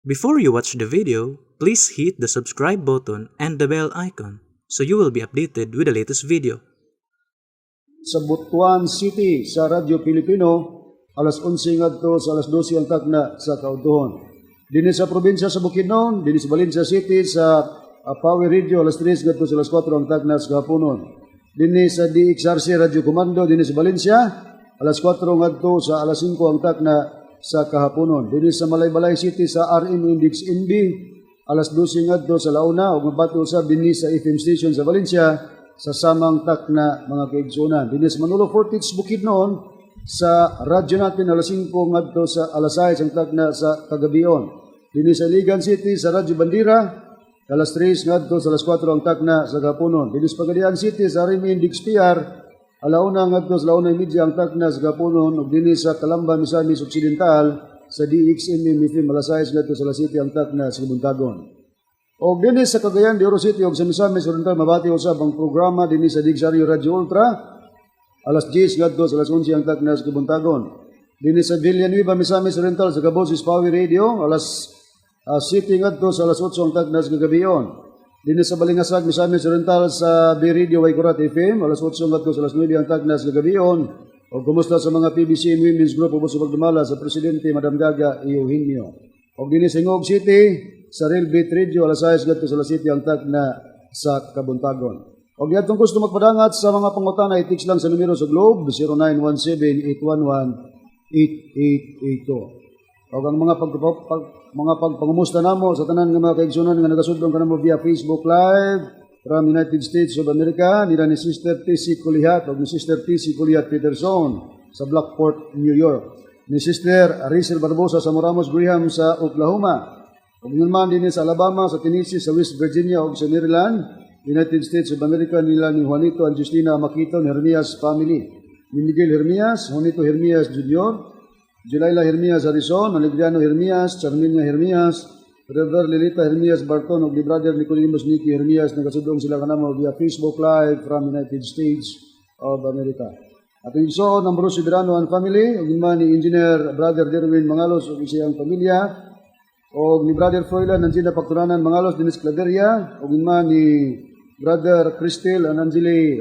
Before you watch the video, please hit the subscribe button and the bell icon so you will be updated with the latest video. Sa Butuan City sa Radyo Pilipino, alas 11 ngadto sa alas 12 ang tagna sa kautuhon. Dinhi sa probinsya sa Bukidnon, dinhi sa Valencia City sa Power Radio alas 3 ngadto sa alas 4 ang tagna sa kahaponon. Dinhi sa DXRC Radio Komando dinhi sa Valencia, alas 4 ngadto sa alas 5 ang tagna sa kahaponon. Dinhi sa Malaybalay City sa RM Index NB, alas 12 ngadto sa launa ug mabati usab dinhi sa FM station sa Valencia sa samang takna mga kaigsunan. Dinhi sa Manolo Fortich Bukidnon sa radyo natin alas 5 ngadto sa alas 6 ang takna sa kagabion. Dinhi sa Ligan City sa Radyo Bandira alas 3 ngadto sa alas 4 ang takna sa gapunon. Dinhi sa Pagadian City sa RM Index PR alauna ngadto sa launa media ang takna sa gapunon ug dinhi sa Calamba Misamis Occidental sa DXM FM alas 6 ngadto sa alas 7 ang takna sa Buntagon. O dinhi sa Cagayan de Oro City ug sa Misamis Oriental mabati usab ang programa dinhi sa Digsaryo Radio Ultra alas 10 ngadto sa alas 11 ang takna sa Buntagon. Dinhi sa Villanueva Misamis Oriental sa Kaboses Power Radio alas 7 ngadto sa alas 8 ang takna sa gabion. Dinhi sa Balingasag Misamis Oriental sa B Radio Waikurat FM alas 8 ngadto sa alas 9 ang takna sa gabion. O kumusta sa mga PBC and Women's Group ubos sa pagdumala sa Presidente Madam Gaga Eugenio. O dinhi sa Ingog City sa Real Beat Radio alas 6 ngadto sa alas 7 ang takna sa Kabuntagon. O giadtong gusto magpadangat sa mga pangutana i-text lang sa numero sa Globe 0917-811-8882. O ang mga pagpangumusta namo sa tanan nga mga kaigsunan nga nagasudlong kanamo via Facebook Live from United States of America nila ni Sister TC Kulihat o ni Sister TC Kulihat Peterson sa Blackport, New York. Ni Sister Arisel Barbosa sa Moramos Graham sa Oklahoma. O man din sa Alabama, sa Tennessee, sa West Virginia o sa Maryland, United States of America nila ni Juanito and Justina Makito, ni Hermias family. Ni Miguel Hermias, Juanito Hermias Jr., Julaila Hermias Harrison, Alegriano Hermias, Charminia Hermias, Rever Lilita Hermias Barton, o ni Brother Nicolimus Nicky Hermias, nagasudong sila kanamo via Facebook Live from United States of America. At yung iso, ng Bruce Iberano and family, o ni Engineer Brother Derwin Mangalos o isiyang pamilya, o ni Brother Froilan Angela Pagturanan Mangalos Dinis Claveria, o ni Brother Cristel and Angeli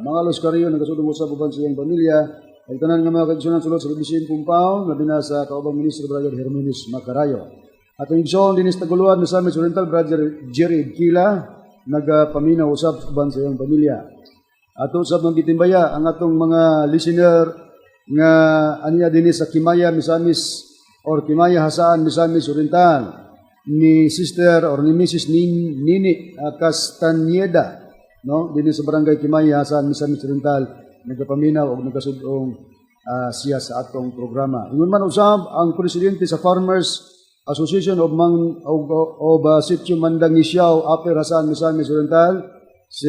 Mangalos Carrillo, nagasudong usab uban sa iyang pamilya, ay tanan nga mga kaigsunan sulod sa Bisin Compound, labi na sa kaubang Ministro Brother Hermenis Macarayo. At yung iso, dinis Taguluan, Misamis Oriental, Brother Jerry Edkila, nagapaminaw usab uban sa iyang pamilya. Ato usab ng gitimbaya ang atong mga listener nga aniya dinhi sa Kimaya Misamis or Kimaya Hasaan Misamis Oriental ni Sister or ni Mrs. Nini Castañeda, no, dinhi sa barangay Kimaya Hasaan Misamis Oriental, nagapaminaw og nagasud-ong siya sa atong programa. Ingon man usab ang presidente sa Farmers Association of Sitio Mandangisyaw Upper Hasaan Misamis Oriental si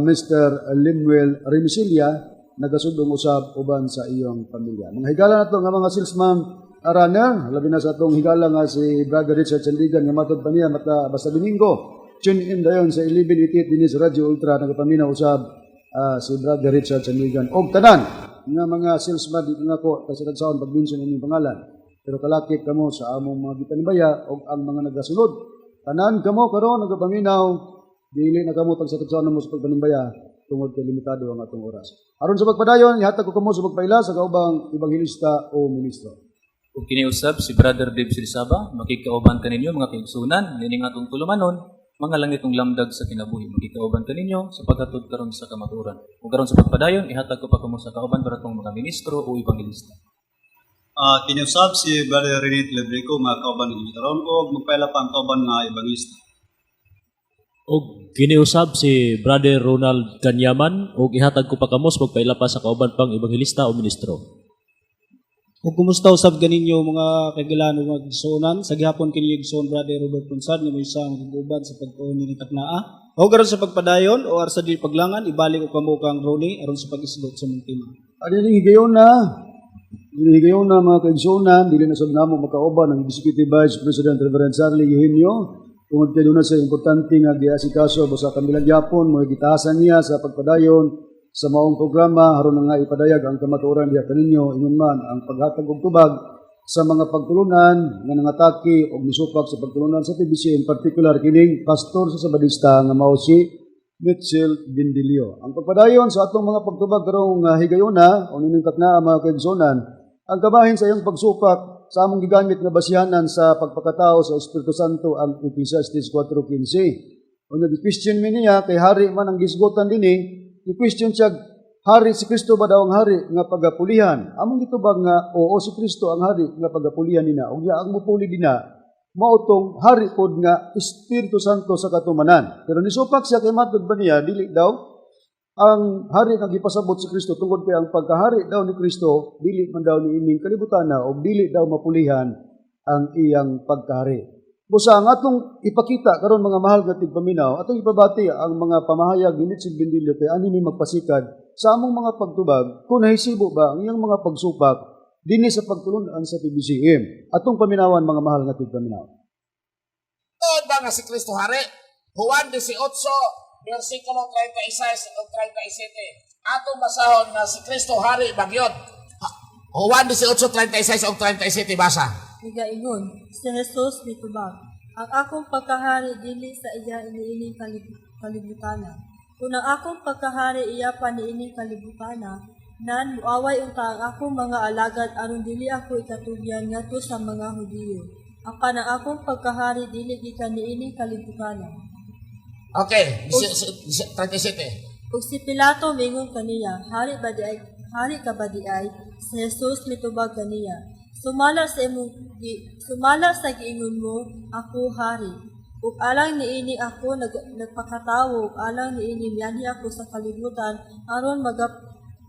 Mr. Limuel Remisilia, nagasudong usab uban sa iyong pamilya. Mga higala nato nga mga salesman runner, labi na sa atong higala nga si Brother Richard Sandigan nga matod pa niya basta Domingo. Tune in dayon sa 11:88 dinhi sa Radio Ultra, nagapaminaw usab si Brother Richard Sandigan. Og tanan nga mga salesman dito nga ko tasad-saon pag-mention inyong pangalan. Pero kalakip kamo sa among mga gitanibaya og ang mga nagasunod. Tanan kamo karon nagapaminaw. Dili na kamo tagsa-tagsa na mo sa pagpanimbaya tungod kay limitado ang atong oras. Aron sa pagpadayon, ihatag ko kamo sa pagpaila sa kaubang ebanghelista o ministro. Ug kiniusab si Brother Dave Sirisaba, makikauban kaninyo mga kaigsunan, nining atong tulumanon, mga langitong lamdag sa kinabuhi. Makikauban kaninyo sa paghatod karon sa kamaturan. Ug karon sa pagpadayon, ihatag ko pa kamo sa kauban para tong mga ministro o ebanghelista. Kiniusab si Brother Renate Lebrico, mga kauban ng Mitaron, o magpaila pa ang kauban nga ebanghelista. Og kiniusab si Brother Ronald Kanyaman og ihatag ko pa kamo sa pagpaila pa sa kauban pang ebanghelista o ministro. Ug kumusta usab ganinyo mga kaigalan ug mga igsuonan sa gihapon kini igsuon Brother Robert Punsad nga may isang guban sa pagtuon ni taknaa. O karon sa pagpadayon o arsa di paglangan ibalik ko kamo kang Ronnie aron sa pag-islot sa mong tema. Adili higayon na mga kaigsunan, dili na sab namo makauban ang Executive Vice President Reverend Charlie Eugenio. Tungod kay doon sa importante nga giasikaso sa kamilang Japon, mo gitahasan niya sa pagpadayon sa maong programa aron nga ipadayag ang kamatuoran diha kaninyo ingon man ang paghatag og tubag sa mga pagtulunan nga nangatake o misupag sa pagtulunan sa TBC, in particular kining pastor sa Sabadista nga mao si Mitchell Bindilio. Ang pagpadayon sa atong mga pagtubag karong higayuna o nining takna mga kaigsunan, ang kabahin sa iyong pagsupak sa among gigamit nga basihanan sa pagpakatao sa Espiritu Santo ang Ecclesiastes 4:15. O nag-question mi niya kay hari man ang gisgutan dinhi, i-question siya, hari si Kristo ba daw ang hari nga pagapulihan? Among gitubag nga oo si Kristo ang hari nga pagapulihan nina. Ug ang mupuli dina mautong hari pod nga Espiritu Santo sa katumanan. Pero nisupak siya kay matud ba niya dili daw ang hari nga gipasabot si Kristo tungod kay ang pagkahari daw ni Kristo dili man daw niining kalibutana o dili daw mapulihan ang iyang pagkahari. Busa ang atong ipakita karon mga mahal nga tigpaminaw, atong ipabati ang mga pamahayag ni Mitchell Bindilio kay ani ni magpasikad sa among mga pagtubag kung nahisibo ba ang iyang mga pagsupak dinhi sa pagtulunan sa PBCM. Atong paminawan mga mahal nga tigpaminaw. Tuod ba nga si Kristo hari? Juan 18, versikulo 36 o 37. Atong basahon nga si Kristo hari bagyod. Juan 18:36 o 37 basa. Nagaingon, si Jesus mitubag, ang akong pagkahari dili sa iya iniining kalibutana. Kung ang akong pagkahari iya pa niining kalibutana, nan muaway unta ang akong mga alagad aron dili ako ikatugyan ngadto sa mga Hudiyo. Apan ang akong pagkahari dili gikan niining kalibutana. Okay, 37. Ug si Pilato mingon kaniya, hari ka ba di ay? Si Jesus mitubag kaniya, sumala sa giingon mo, ako hari. Ug alang niini ako nagpakatawo, ug alang niini miyanhi ako sa kalibutan, aron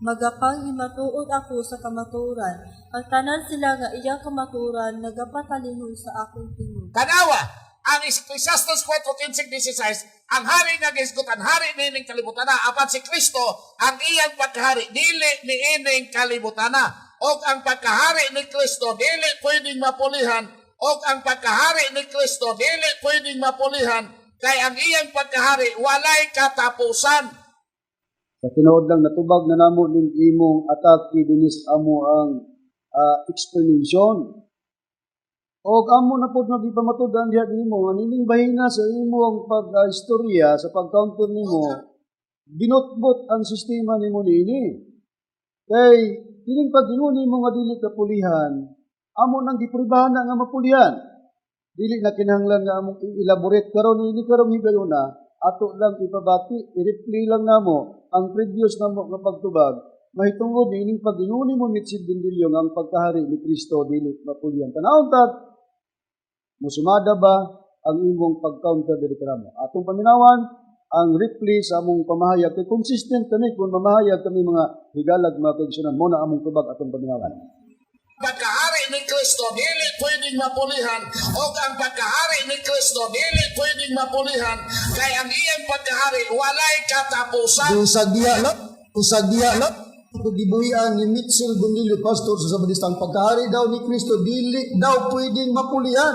magapangimatuod ako sa kamatuoran. Ang tanan sila nga iyang kamatuoran nagapatalingon sa akong tingog. Kanawa, ang Ecclesiastes 4:15-16, ang hari nga gisgutan, hari niining kalibutana, apan si Kristo, ang iyang pagkahari, dili niining kalibutana. O ang pagkahari ni Kristo, dili pwedeng mapulihan. O ang pagkahari ni Kristo, dili pwedeng mapulihan. Kay ang iyang pagkahari, walay katapusan. Sa tinuod lang natubag na namo ning imong atake dinis amo ang explanation. Og amo na pod magipamatud-an diha nimo aning bahina sa imong pag-istorya sa pag-counter nimo binutbot ang sistema nimo niini. Kay kining pag-ingon nimo nga dili kapulihan, amo nang gipribahan na nga mapulihan. Dili na kinahanglan nga among i-elaborate karon ini karong higayuna, ato lang ipabati, i-replay lang namo ang previous namo nga pagtubag. Mahitungod ni ining pag-ingon nimo Mitchell Bindilio nga ang pagkahari ni Kristo dili mapulihan. Tanawon tag musumada ba ang imong pag-counter diri karamo? Atong paminawan ang replay sa among pamahayag kay consistent kami kung mamahayag kami mga higalag mga kaigsunan mo na among tubag atong paminawan. Pagkahari ni Kristo dili pwedeng mapulihan o ang pagkahari ni Kristo dili pwedeng mapulihan kay ang iyang pagkahari walay katapusan. Usagdiya na gibuhian ni Mitchell Bindilio pastor sa Sabadista ang pagkahari daw ni Kristo dili daw pwedeng mapulihan.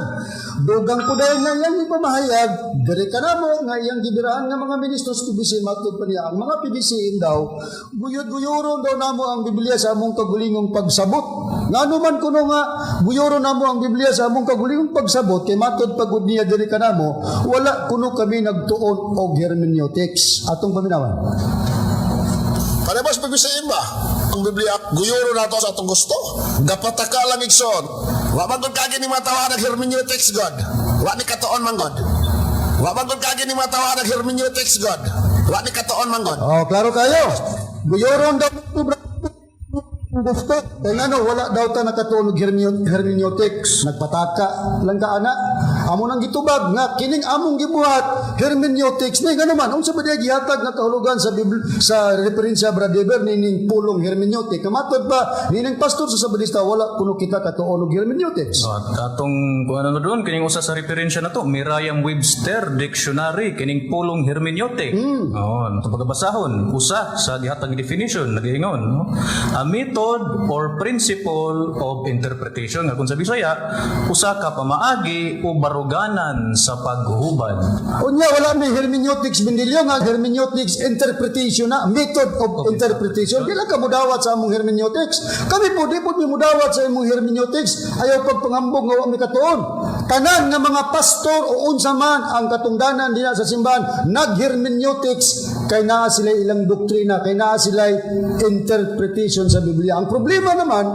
Dugang ko dahil nga iyang ipamahayag, dari ka na mo nga iyang gibiraan nga mga ministros PBC matod pa niya. Ang mga PBC daw, guyod-guyoron daw namo ang Biblia sa among kagulingong pagsabot. Nga naman kuno nga, guyoron namo ang Biblia sa among kagulingong pagsabot, kay matod pagod niya dari ka na mo, wala kuno kami nagtuon og hermeneutics. Atong paminawan. Palabas pag-isayin ba? Ang Biblia, guyuro na to sa atong gusto. Gapataka lang igsoon. Wa man gud kagi ni matawa ng hermeneutics God. Wa ni katuon man God. Wa man gud kagi ni matawa ng hermeneutics God. Wa ni katuon man God. Oh, klaro kayo. Guyoron daw gusto. Kaya nga wala daw ta nakatuon og hermeneutics. Nagpataka lang ka ana. Amo nang gitubag nga kining among gibuhat hermeneutics ni ngano man unsa ba diya gihatag nga kahulugan sa sa referensya Brother nining pulong hermeneutic kamatod ba nining pastor sa Sabadista wala kuno kita katuon og hermeneutics. Atong ano na doon kining usa sa referensya na to Merriam-Webster Dictionary kining pulong hermeneutic. Nato pagbasahon usa sa gihatag definition nagaingon no? A method or principle of interpretation nga kun sa Bisaya usa ka pamaagi o karuganan sa paghubad. Unya wala may hermeneutics bindilyo nga hermeneutics interpretation na method of interpretation. Dila ka mudawat sa among hermeneutics. Kami po di po mudawat sa among hermeneutics. Ayaw pagpangambog nga wa mi katuon. Tanan nga mga pastor o unsa man ang katungdanan diha sa simbahan nag-hermeneutics kay naa sila ilang doktrina, kay naa sila interpretation sa Biblia. Ang problema naman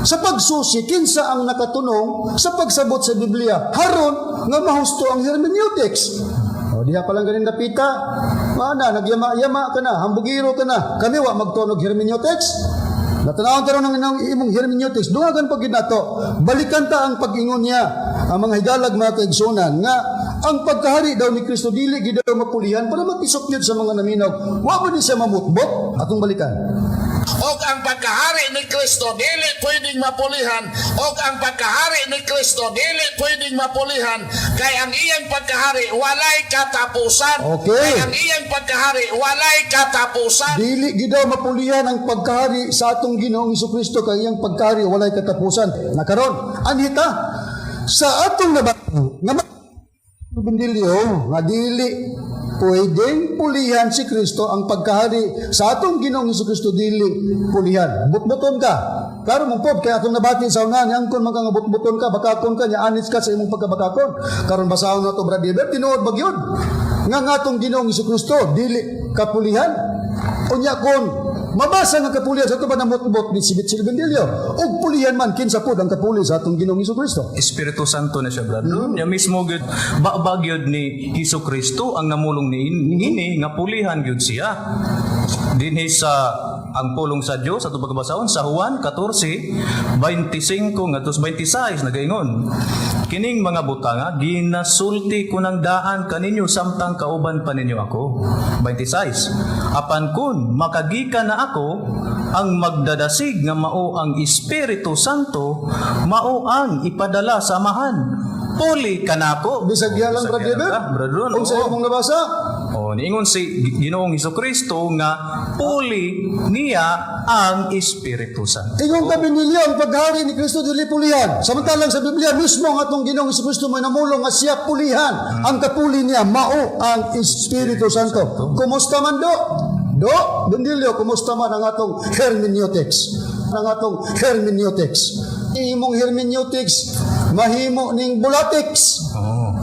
sa pagsusi, kinsa ang nakatunong sa pagsabot sa Biblia. Haron nga mahusto ang hermeneutics. O diha pa lang ganin dapita. Mana, nagyama-yama ka na, hambugiro ka na. Kami wa magtunog hermeneutics. Natanawon taron ng imong hermeneutics. Dungagan pag ginato. Balikan ta ang pag-ingon niya. Ang mga higalag mga kaigsunan nga ang pagkahari daw ni Kristo dili gid daw mapulihan para matisok yun sa mga naminaw. Wa mo di siya mamutbot atong balikan. Og ang pagkahari ni Kristo dili pwedeng mapulihan. Og ang pagkahari ni Kristo dili pwedeng mapulihan kay ang iyang pagkahari walay katapusan. Okay. Kay ang iyang pagkahari walay katapusan. Dili gid daw mapulihan ang pagkahari sa atong Ginoong Hesukristo kay iyang pagkahari walay katapusan. Nakaron, anita sa atong nabati nga bindilyo nga dili pwedeng pulihan si Kristo ang pagkahari sa atong Ginoong Hesukristo dili pulihan. Butbuton ka. Klaro mong pod kay atong nabati sa unan yang kun mga butbuton ka bakakon ka nya anis ka sa imong pagkabakakon. Karon basahon nato Brad David tinuod bagyod nga atong Ginoong Hesukristo dili kapulihan. Unya kon mabasa nga kapulihan sa ito ba namutbot ni Sibit Silbendilyo o pulihan man kinsa pod ang kapuli sa atong Ginoong Hesukristo. Espiritu Santo na siya, brother. Niya mismo gyud bagyod ni Hesukristo ang namulong ni ini nga pulihan gyud siya. Dinhi sa ang pulong sa Dios sa atong pagbasahon sa Juan 14:25 ngadto 26 nagaingon. Kining mga butanga ginasulti ko ng daan kaninyo samtang kauban pa ninyo ako. 26. Apan kun makagikan na ako ang magdadasig nga mao ang Espiritu Santo mao ang ipadala sa amahan. Puli kanako. Bisag diha lang Brad David. Brother, Unsa imong nabasa? Niingon si Ginoong Hesukristo nga puli niya ang Espiritu Santo. Ingong kabinilyo ang paghari ni Kristo dili pulihan. Samantalang sa Biblia mismo ang atong Ginoong Hesukristo may namulong nga siya pulihan. Ang kapuli niya mao ang Espiritu Santo. Kumusta man do? Bendilyo, kumusta man ang atong hermeneutics? Ang atong hermeneutics. Imong hermeneutics mahimo ning bulatics.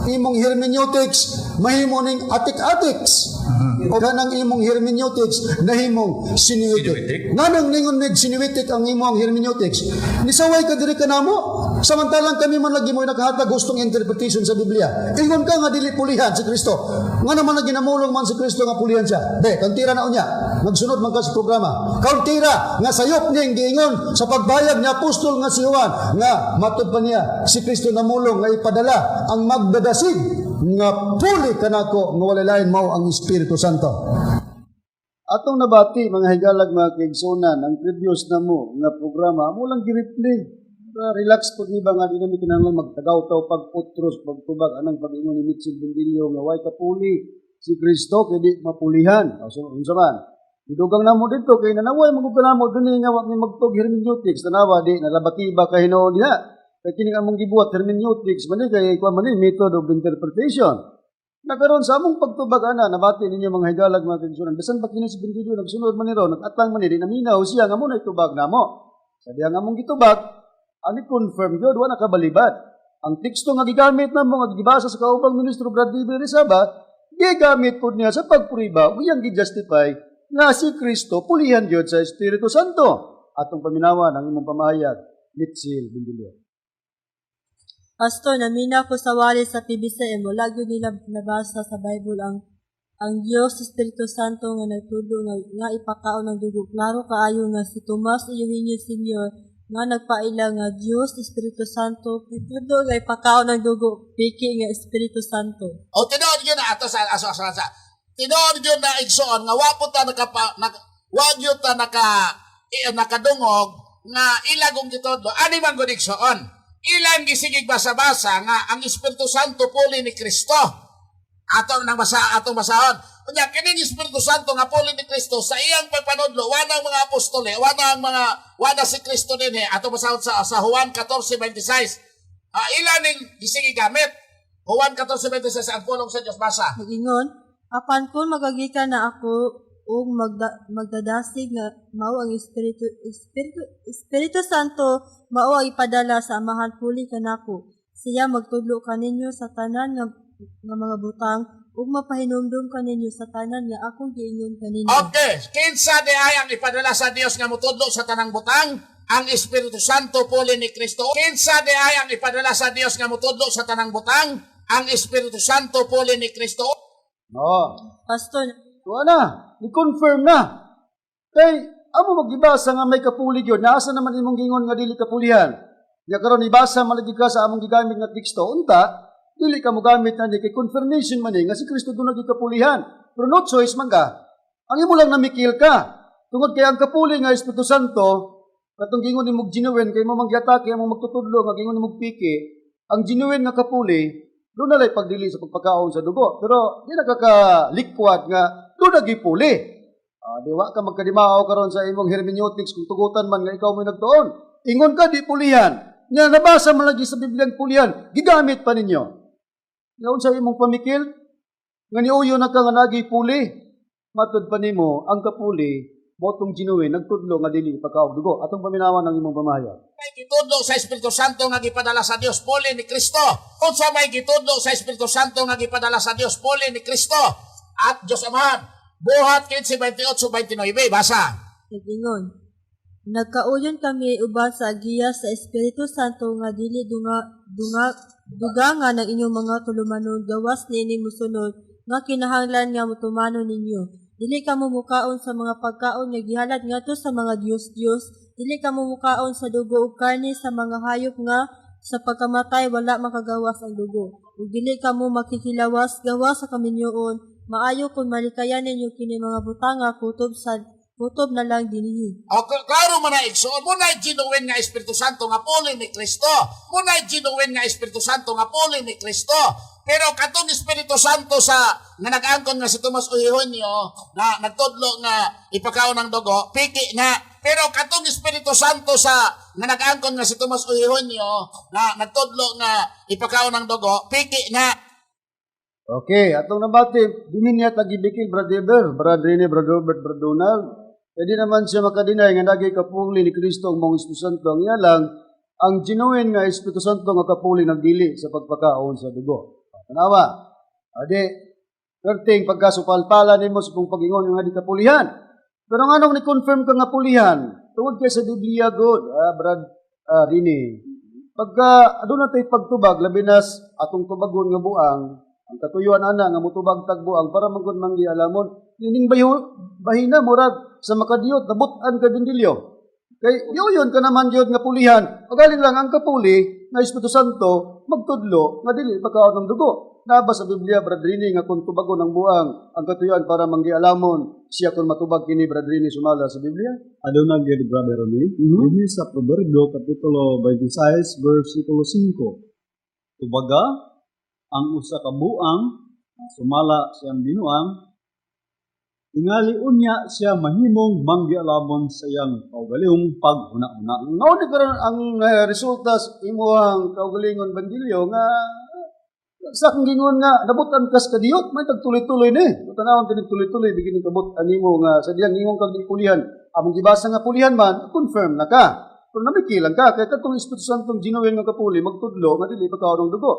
Imong hermeneutics mahimo ning atik-atics. O kanang imong hermeneutics nahimong sinuitik. Nganong ningon mig sinuitik ang imong hermeneutics? Nisaway ka diri kanamo. Samantalang kami man lagi mo nakahatag gustong interpretation sa Biblia. Ingon ka nga dili pulihan si Kristo. Nga naman lagi namulong man si Kristo nga pulihan siya. Kantira na unya. Magsunod man ka sa programa. Kantira nga sayop ning giingon sa pagbayag ni apostol nga si Juan nga matud pa niya si Kristo namulong nga ipadala ang magdadasig nga puli kanako nga walay lain mao ang Espiritu Santo. Atong nabati mga higalag mga kaigsunan ang previous na mo nga programa mo lang gi-replay. Relax po ni ba nga dinami kinahanglan magtagaw-taw pag-utros pagtubag anang pag-ingon ni Mitchell Bendilyo nga way kapuli si Kristo kay di mapulihan. So unsa man? Idugang namo dito kay nanaway magugkanamo dinhi nga wa mi magtug hermeneutics tanawa di nalabati ba kay hinuon diha. Kay kini among gibuhat hermeneutics man kay kuan man method of interpretation. Nakaroon sa among pagtubag ana nabati ninyo mga higalag mga kaigsunan. Bisan pa kini si Bendilyo nagsunod man ni ron nagatang man ni naminaw siya nga mo na itubag namo. Sa diha nga among gitubag ani confirm gyud wa nakabalibad. Ang teksto nga gigamit namo nga gibasa sa kaubang ministro Brad David Rizaba, gigamit pud niya sa pagpuriba uyang gi-justify nga si Kristo pulihan gyud sa Espiritu Santo. Atong paminawan ang imong pamahayag, Mitchell Bendilyo. Pastor, namina ko sa wali sa PBCM, wala gyud nila nabasa sa Bible ang Dios Espiritu Santo nga nagtudo nga ipakaon ng dugo. Klaro kaayo nga si Tomas Eugenio Sr. nga nagpaila nga Dios Espiritu Santo pitudo nga ipakaon ng dugo piki nga Espiritu Santo. O tinuod yun na ato sa tinuod yun na igsoon nga wa po ta wa gyud ta nakadungog nga ilagong gitodlo ani man gud igsoon. Ilang gisigig basa-basa nga ang Espiritu Santo puli ni Kristo. Atong basahon. Unya kining Espiritu Santo nga puli ni Kristo sa iyang pagpanudlo wala mga apostol, wala si Kristo dinhi. Atong basahon sa Juan 14:26. Ilan ning gising gamit. Juan 14:26 ang pulong sa Dios basa. Mag-ingon, apan kung magagikan na ako ug magdadasig nga mao ang Espiritu Santo mao ang ipadala sa Amahan puli kanako. Siya magtudlo kaninyo sa tanan nga mga butang ug mapahinumdum kaninyo sa tanan nga akong giingon kaninyo. Okay, kinsa di ay ang ipadala sa Dios nga mutudlo sa tanang butang? Ang Espiritu Santo puli ni Kristo. Kinsa di ay ang ipadala sa Dios nga mutudlo sa tanang butang? Ang Espiritu Santo puli ni Kristo. Pastor, Tuwa na, ni-confirm na. Kay, amo magbibasa nga may kapuli yun, naasa naman imong gingon nga dili kapulihan. Ya karon ibasa malagi ka sa among gigamit nga teksto, unta, dili ka mo gamit na di kay confirmation man nga si Kristo doon nagikapulihan. Pero no choice man ka. Ang imo lang namikil ka. Tungod kay ang kapuli nga Espiritu Santo, katong gingon nimog genuine kay mo mangyatake mo magtutudlo nga gingon nimog piki, ang genuine nga kapuli doon nalay pagdili sa pagpakaon sa dugo. Pero di nakakalikwat nga doon nagipuli. Diwa ka magkadimao karon sa imong hermeneutics kung tugutan man nga ikaw may nagtuon. Ingon ka di pulihan. Nga nabasa man lagi sa Biblia ang pulihan, gigamit pa ninyo. Ngayon sa imong pamikil, nga niuyo na ka nga nagipuli, matud pa nimo ang kapuli motong genuine nagtudlo nga dili pagkaog dugo. Atong paminawan ang imong pamahayag. May gitudlo sa Espiritu Santo nga gipadala sa Dios puli ni Kristo. Unsa may gitudlo sa Espiritu Santo nga gipadala sa Dios puli ni Kristo at Dios Amahan. Buhat 15:28-29 basa. nag-ingon, nagkauyon kami uban sa agiya sa Espiritu Santo nga dili dugangan ng inyong mga tulumanon gawas niini musunod nga kinahanglan nga mutumanon ninyo. Dili ka mumukaon sa mga pagkaon nga gihalad ngadto sa mga Dios. Dili ka mumukaon sa dugo ug karne sa mga hayop nga sa pagkamatay wala makagawas ang dugo. Ug dili ka mo makikilawas gawas sa kaminyoon. Maayo kung malikayan ninyo kini mga butanga kutob na lang dinhi. Klaro man na igsoon, muna genuine nga Espiritu Santo nga puli ni Kristo. Muna genuine nga Espiritu Santo nga puli ni Kristo. Pero katong Espiritu Santo sa nga nag-angkon nga si Tomas Uhihonyo na nagtudlo nga ipakaon ng dugo, piki nga. Pero katong Espiritu Santo sa nga nag-angkon nga si Tomas Uhihonyo na nagtudlo nga ipakaon ng dugo, piki nga. Okay, atong nabati, dinin niya tagibikil, Brother Eber, Brother Rene, Brother Robert, Brother Donald. Pwede naman siya makadinay nga nagay kapuli ni Kristo ang mga Espiritu Santo. Ang lang, ang genuine nga Espiritu Santo nga kapuli nagdili sa pagpakaon sa dugo. Tanawa, adi, perting pagkasupalpala nimo sa kung pag-ingon nga di kapulihan. Pero nga nung ni-confirm ka nga pulihan, tungod kay sa Biblia God, Brad Rene, pagka aduna tay pagtubag, labinas atong tubagon nga buang, ang katuyuan ana nga mutubag tagbuang para manggon manggi alamon nining bahina murag sa makadiyot nabutan ka dindilyo kay yon ka naman gyud nga pulihan magaling lang ang kapuli nga Espiritu Santo magtudlo nga dili pagkaon ng dugo naba sa Biblia bradrini nga kun tubagon ang buang ang katuyuan para manggi alamon siya kun matubag kini bradrini sumala sa Biblia Aduna gid Brother Ronnie, dinhi sa Proverbio kapitulo 26 versikulo 5. Tubaga ang usa ka buang sumala siyang binuang tingali unya siya mahimong manggialamon sa iyang kaugalingong paghuna-huna. Mao di karon ang resulta sa imuhang kaugalingon bandilyo nga sa kung gingon nga nabutan kas kadiyot may tagtuloy-tuloy ni. Tanawon kini tuloy-tuloy bigini kabut animo nga sa diyang ingon kag pulihan. Among gibasa nga pulihan man confirm na ka. Pero namikilan ka kay katong Espiritu Santong genuine nga kapuli magtudlo nga dili pagkaon ng dugo.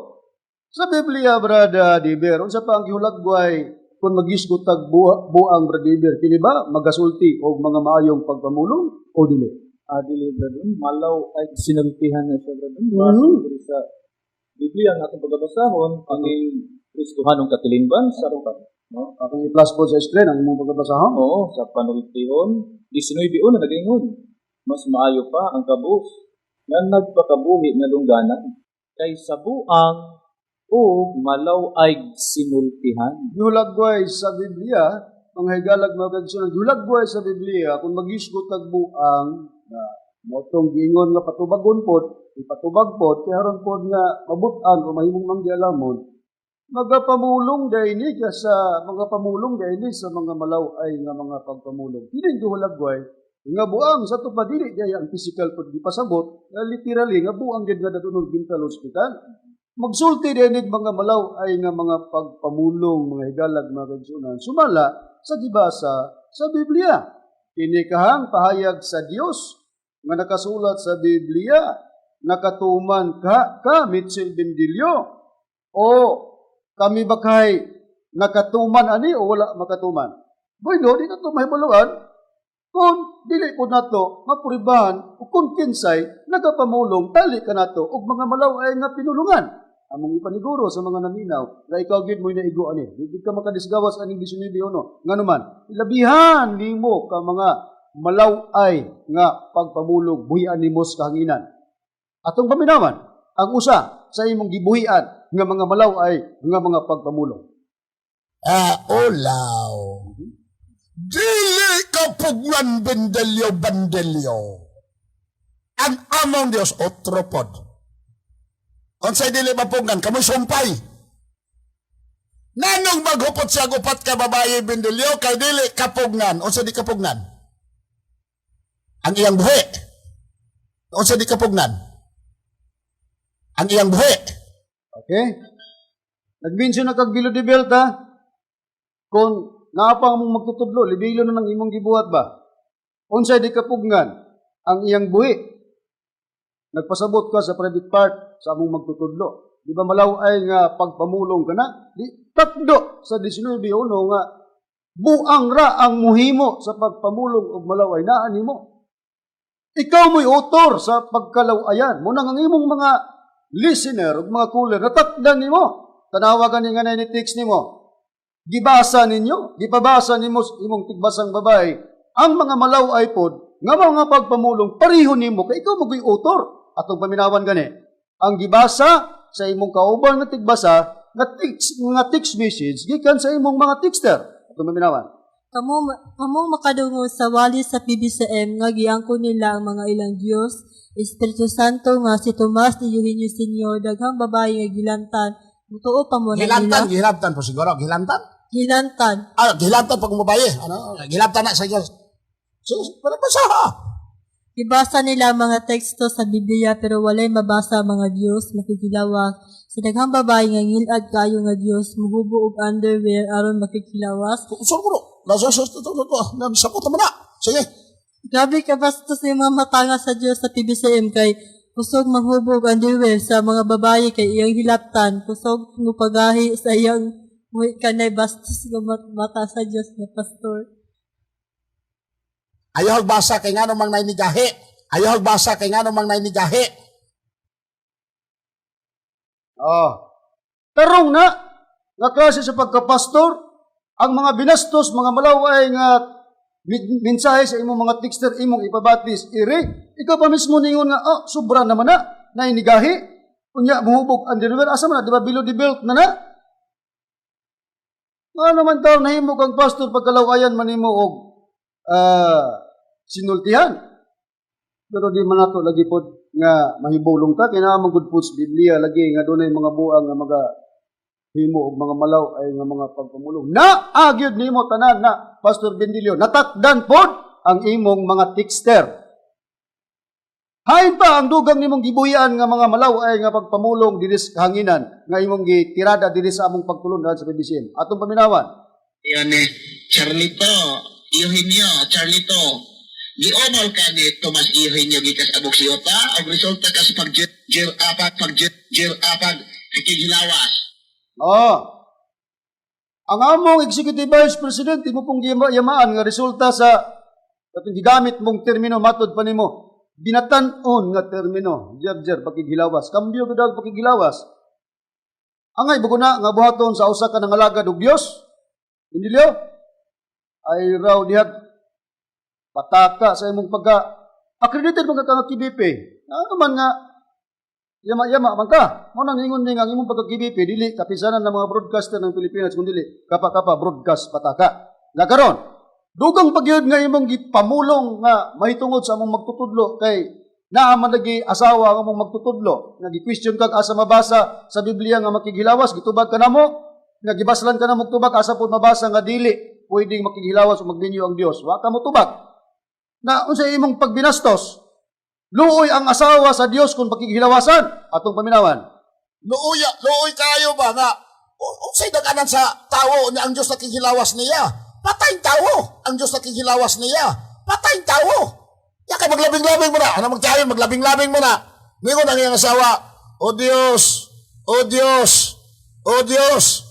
Sa Biblia, Brada Diber, unsa pa ang gihulagway kung magisgot tag buang Brada Diber, kini ba magasulti o mga maayong pagpamulong o dili? Dili Brother, malaw ay sinultihan na siya Brother. Basta sa Biblia nga atong pagbabasahon kining Kristohanong katilingban sa rupan. No? Atong i-plus po sa screen ang imong pagbabasahon? Oo, sa panultihon 19 na nagingon. Mas maayo pa ang kabus nga nagpakabuhi na lungganan kaysa buang o malaw ay sinultihan. Gihulagway sa Biblia, mga higalag mga kagsunan, gihulagway sa Biblia, kung magisgot tag buang, na motong giingon nga patubagon pod, ipatubag pod, kaya haron pod nga mabutan o mahimong manggialamon, magapamulong daini sa mga pamulong daini sa mga malaw ay nga mga pagpamulong. Hindi gihulagway Nga buang sa to pa dili kaya ang physical pud gipasabot, literally nga buang gid nga datunong mental hospital. Magsulti dinig mga malaw ay nga mga pagpamulong, mga higalag, mga kaigsunan, sumala sa gibasa sa Biblia. Kini kahang pahayag sa Dios nga nakasulat sa Biblia, nakatuman ka Mitchell Bendilio, o kami bakay nakatuman ani o wala makatuman. Boy, no, di na ito mahibuluan. Kung dili po nato mapuribahan o kung kinsay nagapamulong tali ka nato og mga malaw ay nga pinulungan. Among ipaniguro sa mga naminaw nga ikaw gid mo'y naigo ani. Di ka makadisgawas aning 19 nganuman. Ilabihan nimo ka mga malaw ay nga pagpamulong buhian nimo sa kahanginan. Atong paminawan ang usa sa imong gibuhian nga mga malaw ay nga mga pagpamulong. Olaw. Dili ka pugnan bandelyo. Ang among Dios otropod. Unsay dili mapugnan kamoy sumpay. Nanong maghupot siya gupat ka babae bendelyo kay dili kapugnan. Unsay di kapugnan? Ang iyang buhi. Unsay di kapugnan? Ang iyang buhi. Okay? Nag-mention na kag bilo di belta. Kung naapa mong magtutudlo, libilo na ng imong gibuhat ba? Unsay di kapugnan ang iyang buhi. Nagpasabot ka sa private part sa among magtutudlo. Di ba malaw ay nga pagpamulong ka na? Di takdo sa 19:1 nga buang ra ang muhimo sa pagpamulong og malaw ay naa nimo. Ikaw mo'y author sa pagkalawayan. Muna ang imong mga listener ug mga caller natakdan nimo. Tanawagan ni nga ni text nimo. Gibasa ninyo, gipabasa nimo imong tigbasang babae, ang mga malaw ay pod, nga mga pagpamulong, pareho nimo, kay ikaw magoy author. Atong paminawan gani, ang gibasa sa imong kauban nga tigbasa, nga text message, gikan sa imong mga texter. Atong paminawan. Kamo makadungog sa wali sa PBCM nga giangko nila ang mga ilang Dios, Espiritu Santo nga si Tomas ni Eugenio Sr. daghang babae nga gilantan. Mutuo pa mo na nila. Gilantan po siguro, gilantan. Gilantan. Gilantan pag mabaye. Gilantan na sa iyo. So, para pa sa Ibasa nila ang mga teksto sa Biblia pero walay mabasa ang mga Dios makikilawas. Sa daghang babae nga ngilad kayo nga Dios muhubo og underwear aron makikilawas. So, bro, nagsapot naman na. Sige. Grabe ka basta sa mga matanga sa Dios sa PBCM kay kusog manghubog underwear sa mga babae kay iyang hilaptan. Kusog mo pagahi sa iyang kanay bastos nga mata sa Dios na pastor. Ayaw hagbasa kay nga namang nainigahi. Ayaw hagbasa kay nga namang nainigahi. Tarong na, nga klase sa pagkapastor, ang mga binastos, mga malaway nga mensahe sa imong mga texter, imong ipabatis, ikaw pa mismo ningon nga, sobra naman na, nainigahi, kunya, muhubog, underwear, asa man na, di ba, below the belt na na? Nga naman tao, nahimog ang pastor, pagkalawayan manimo og sinultihan. Pero di man nato lagi po nga mahibulong ka, kailangan good po sa Biblia, lagi nga doon ay mga buang nga mga himo og mga malaw ay nga mga pagpamulong. Na agyod nimo tanan na Pastor Bendilio, natakdan pod ang imong mga texter. Hain pa ang dugang nimong gibuhian nga mga malaw ay nga pagpamulong dinis kahanginan nga imong gitirada diri sa among pagtulon sa PBCM. Atong paminawan. Yan Charlito, Eugenio, Charlito. Giomol ka ni Tomas Eugenio gikas abog siyota ang resulta ka sa paghilawas. Ang among Executive Vice President, mo pong yamaan nga resulta sa katong gigamit mong termino matod pa nimo. Binatan-on nga termino, jer paghilawas. Kambyo gud paghilawas. Angay buguna nga buhaton sa usa ka nangalagad og Dios. Indilyo ay raw diha pataka sa imong pagka-accredited mga kang KBP. Ano man nga, yama-yama man ka. Mo nang ingon ning ang imong pagka-KBP, dili kapisanan ng mga broadcaster ng Pilipinas, kundi kapa-kapa broadcast pataka. Nakaron, dugang pagyud nga imong gipamulong nga mahitungod sa among magtutudlo kay naa man lagi asawa nga among magtutudlo. Nga gi-question kag asa mabasa sa Biblia nga makighilawas, gitubag ka namo, nga gibaslan ka namo tubag asa pud mabasa nga dili pwedeng makighilawas o magminyo ang Dios. Wa ka mo tubag. Na unsay imong pagbinastos? Luoy ang asawa sa Dios kung pakighilawasan atong paminawan. Luoy kayo ba nga unsay daganan sa tawo na ang Dios nakikhilawas niya? Patay tawo ang Dios nakikhilawas niya. Patay tawo. Ya ka maglabing-labing mo na. Ano magtayo maglabing-labing mo na. Ningon ang iyang asawa, O Dios, O Dios, O Dios.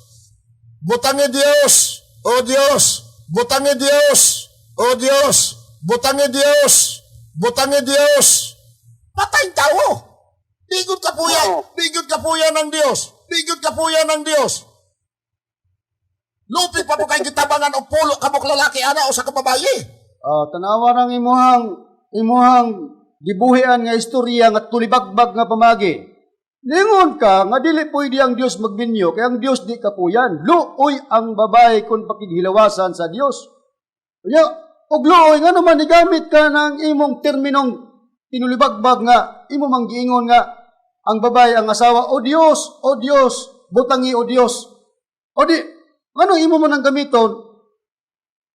Butangi Dios, O Dios. Butangi Dios, O Dios. Butangi Dios, butangi Dios. Patay tawo. Bigod ka po yan. Bigod ka po yan ng Diyos. Bigod ka po yan ng Diyos. Lupit pa po kay gitabangan o pulo kabok lalaki ana o sa kababayi. Tanawa ng imuhang gibuhian nga istorya nga tulibagbag nga pamagi. Lingon ka nga dili pwede ang Dios magbinyo kay ang Dios di kapuyan. Luoy ang babae kung pakighilawasan sa Dios. Kaya og luoy nga naman igamit ka ng imong terminong tinulibagbag nga imo mang giingon nga ang babae ang asawa, O Dios, butangi O Dios. O di, ano imo mo nang gamiton?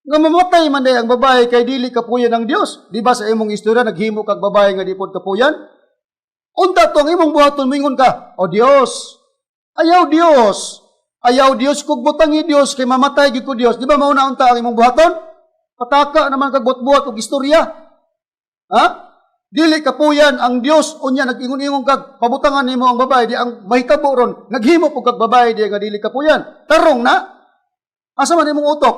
Nga mamatay man day ang babae kay dili kapuyan ng Dios. Di ba sa imong istorya naghimo kag babae nga di pod kapuyan? Unta to ang imong buhaton mingon ka, O Dios. Ayaw Dios kung butangi Dios kay mamatay gid ko Dios. Di ba mauna unta ang imong buhaton? Pataka naman kag buhat-buhat og istorya. Ha? Dili kapuyan ang Dios unya nag-ingon-ingon kag pabutangan nimo ang babae di ang mahitabo ron naghimo pug kag babae di nga dili kapuyan. Tarong na. Asa man imong utok?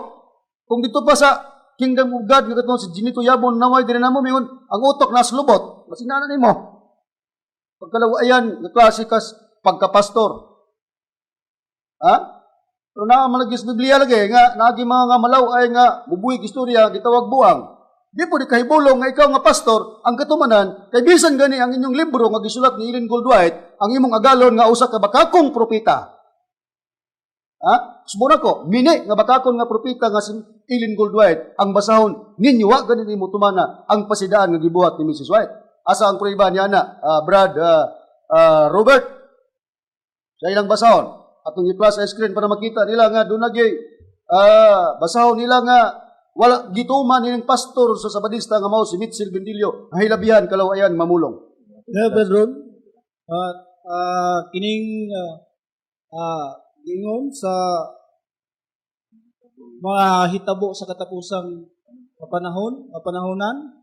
Kung dito pa sa Kingdom of God nga katong si Jimmy Tuyabon naway diri namo mingon ang utok nas lubot. Masinana nimo. Pagkalawayan nga klase kas pagkapastor. Ha? Pero na malagis Biblia lagi nga nagi mga malaw ay nga bubuig istorya gitawag buang. Di po di kahibulong nga ikaw nga pastor ang katumanan kay bisan gani ang inyong libro nga gisulat ni Ellen Goldwhite ang imong agalon nga usa ka bakakong propeta. Ha? Sumuna ko, mini nga bakakon nga propeta nga si Ellen Goldwhite ang basahon ninyo wa gani nimo tumana ang pasidaan nga gibuhat ni Mrs. White. Asa ang prueba niya na Brad Robert sa ilang basahon atong i-plus sa screen para makita nila nga doon lagi basahon nila nga wala gituman nining pastor sa Sabadista nga mao si Mitchell Bendilio hilabihan kalawayan mamulong. Pedron, kining gingon sa mga hitabo sa katapusang panahonan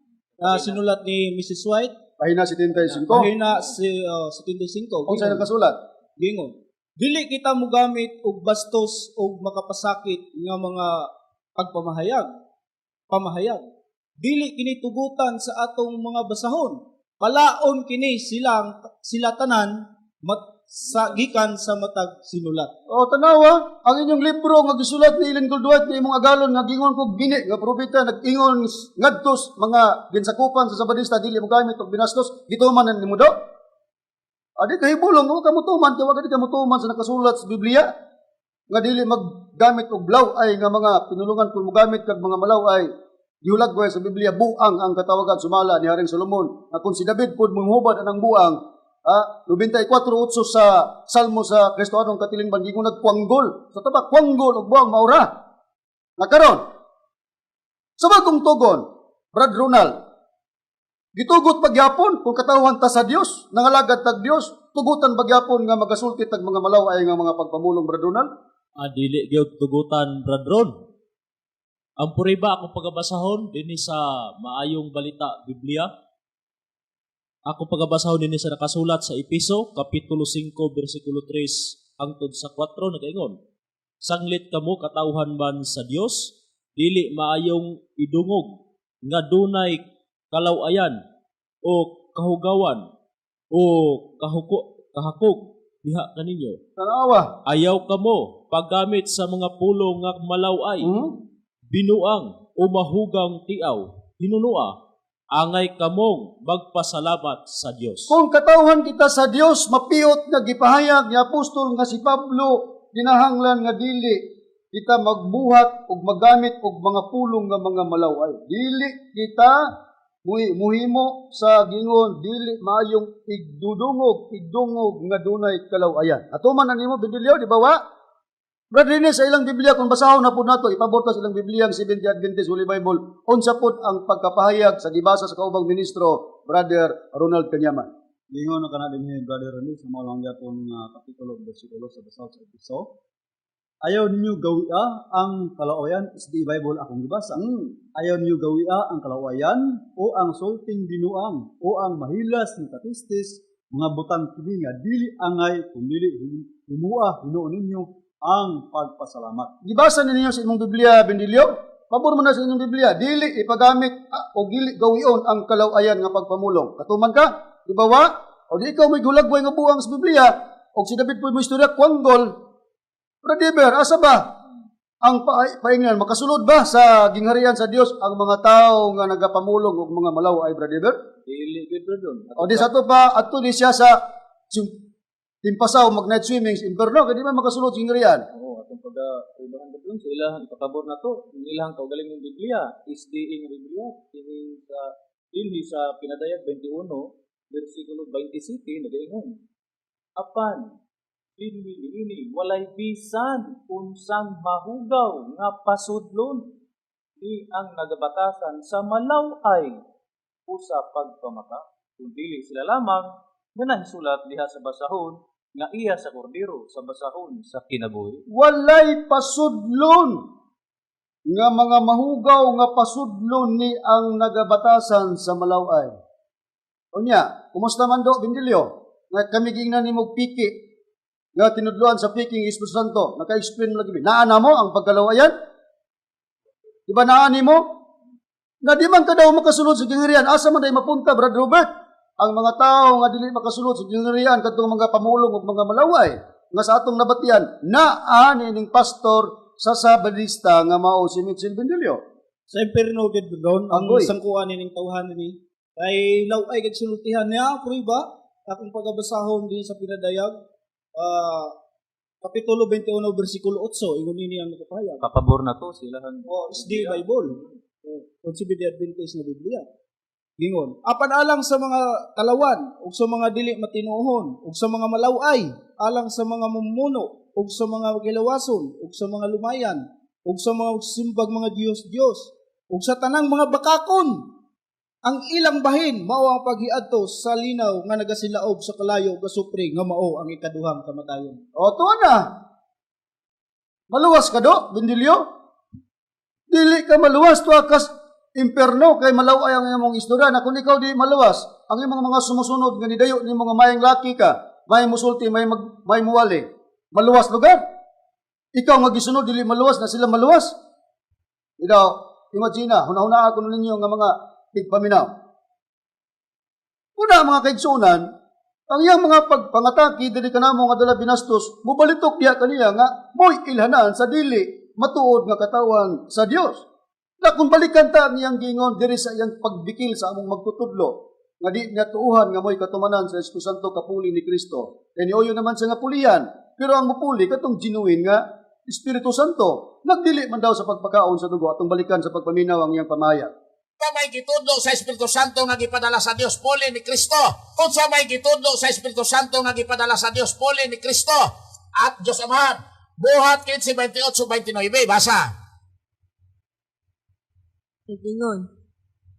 sinulat ni Mrs. White Pahina 75. pahina 75 Kung saan nakasulat? gingon dili kita mogamit og bastos og makapasakit nga mga pamahayag dili kini tugutan sa atong mga basahon palaon kini sila tanan gikan sa matag sinulat. Tanawa, ang inyong libro nga gisulat ni Ellen Goldwhite ni imong agalon nga gingon kog gini nga propeta nag-ingon ngadtos mga ginsakupan sa Sabadista dili mo gamit og binastos gituman nimo do. Adi kahibulong mo kamutuman kay wa gid kamutuman sa nakasulat sa Biblia nga dili maggamit og blaw ay nga mga pinulungan kung mogamit kag mga malaw ay gihulag ko sa Biblia buang ang katawagan sumala ni Haring Solomon nga kung si David pud manghubad anang buang 94:8 sa Salmo sa Kristoanong katilingban gingon nagkuanggol sa tabak kuanggol og buang maura nakaron sa bagong tugon Brad Ronald gitugot pagyapon kung katawhan ta sa Dios nangalagad tag Dios tugutan pagyapon nga magasulti tag mga malaw ay nga mga pagpamulong Brad Ronald. Dili gyud tugutan Bradron. Ang puriba akong pagabasahon dinhi sa maayong balita Biblia. Ako pagabasahon dinhi sa nakasulat sa Episo kapitulo 5 bersikulo 3 hangtod sa 4 nagaingon. Sanglit kamo katawhan man sa Dios dili maayong idungog nga dunay kalawayan o kahugawan o kahakog diha kaninyo. Tanawa. Ayaw kamo paggamit sa mga pulong nga malaway, binuang o mahugang tiaw, hinunua, angay kamong magpasalamat sa Dios. Kung katawhan kita sa Dios, mapiot nga gipahayag ni apostol nga si Pablo, dinahanglan nga dili kita magbuhat og magamit og mga pulong nga mga malaway. Dili kita muhimo sa gingon dili maayong igdungog nga dunay kalawayan. Ato man nimo Bidilyo di ba wa? Brother Rene, sa ilang Biblia, kung basahon na po nato, ipabot sa ilang Biblia ang Seventh Adventist Holy Bible, unsa po ang pagkapahayag sa gibasa sa kaubang ministro, Brother Ronald Kanyaman. Lingon na kana dinhi Brother Ronnie sa mga lang gyapon nga kapitulo bersikulo sa basaw sa episo. Ayaw ninyo gawia ang kalawayan is the Bible akong gibasa. Ayaw ninyo gawia ang kalawayan o ang sulting binuang o ang mahilas ni katistis mga butang kini nga dili angay kundi himua hinuon ninyo ang pagpasalamat. Gibasa ninyo sa imong Biblia, Bendilyo? Pabor mo na sa inyong Biblia, dili ipagamit o dili gawion ang kalawayan nga pagpamulong. Katuman ka? Di ba wa? O di ikaw may gulagway nga buang sa Biblia, o si David po mo istorya, kwanggol. Bradiber, asa ba? Ang paingan, makasulod ba sa gingharian sa Dios ang mga tao nga nagapamulong o mga malaw ay Bradiber? Dili gid doon. O di sa to pa, ato di siya sa timpasaw, mag-night swimming sa imperno, kaya di man makasulod sa gingharian. Oo, atong pag-ibahan doon sa ilahan ipakabor na to. Ang ilahang kaugaling ng Biblia is diing Biblia dinhi sa Pinadayag 21 bersikulo 27 nagaingon. Apan ini walay bisan unsang mahugaw nga pasudlon ni ang nagabatasan sa malaw ay usa pagpamaka kundi sila lamang nga nahisulat diha sa basahon nga iya sa kordero sa basahon sa kinabuhi. Walay pasudlon nga mga mahugaw nga pasudlon ni ang nagabatasan sa malaway. Unya, kumusta man do, Bendilyo? Nga kami gingnan ni mo piki nga tinudloan sa piking Espiritu Santo. Naka-explain mo lagi. Naana mo ang pagkalawayan? Di ba naani mo? Na di man ka daw makasulod sa gingharian. Asa man day mapunta, Brad Robert? Ang mga tao nga dili makasulod sa gingharian kadtong mga pamulong ug mga malaway nga sa atong nabatian naani ning pastor sa Sabadista nga mao si Mitchell Bendilyo. Sa imperno gid doon ang Agoy. sangkuan ning tawhan ni kay laway gid sultihan niya pruiba akong pagabasahon din sa Pinadayag kapitulo 21 bersikulo 8 ingon ini ang nakapahayag. Kapabor na to silahan. Is the Bible. O Seventh Adventist na Biblia. Gingon, apan alang sa mga kalawan, ug sa mga dili matinuhon, ug sa mga malaway, alang sa mga mumuno, ug sa mga kilawason, ug sa mga lumayan, ug sa mga simbag mga Diyos, ug sa tanang mga bakakon, ang ilang bahin mao ang paghiadto sa linaw nga nagasilaob sa kalayo ug supre nga mao ang ikaduhang kamatayon. O tuwa na. Maluwas ka do, Bendilyo? Dili ka maluwas to akas imperno kay malaway ang imong istorya na kung ikaw di maluwas, ang imong mga sumusunod nga nidayo ni mga mayang laki ka, may musulti, may muwali, maluwas lugar. Ikaw nga gisunod dili maluwas na sila maluwas. Ikaw, imagine, hunahuna ako ninyo nga mga tigpaminaw. Una mga kaigsunan, ang iyang mga pagpangataki dili kanamo nga dala binastos, mubalitok diha kaniya nga moy ilhanan sa dili matuod nga katawan sa Dios. Na kung balikan ta ang iyang gingon diri sa iyang pagbikil sa among magtutudlo, nga di niya tuuhan nga moy katumanan sa Espiritu Santo kapuli ni Kristo. Kaya niuyo naman sa nga pulihan, pero ang mupuli katong genuine nga Espiritu Santo, nagdili man daw sa pagpakaon sa dugo atong balikan sa pagpaminaw ang iyang pamahayag. Kung may gitudlo sa Espiritu Santo nga gipadala sa Dios puli ni Kristo. Kung sa may gitudlo sa Espiritu Santo nga gipadala sa Dios puli ni Kristo. At Diyos Amahan, buhat 15:28-29, basa. Gingon,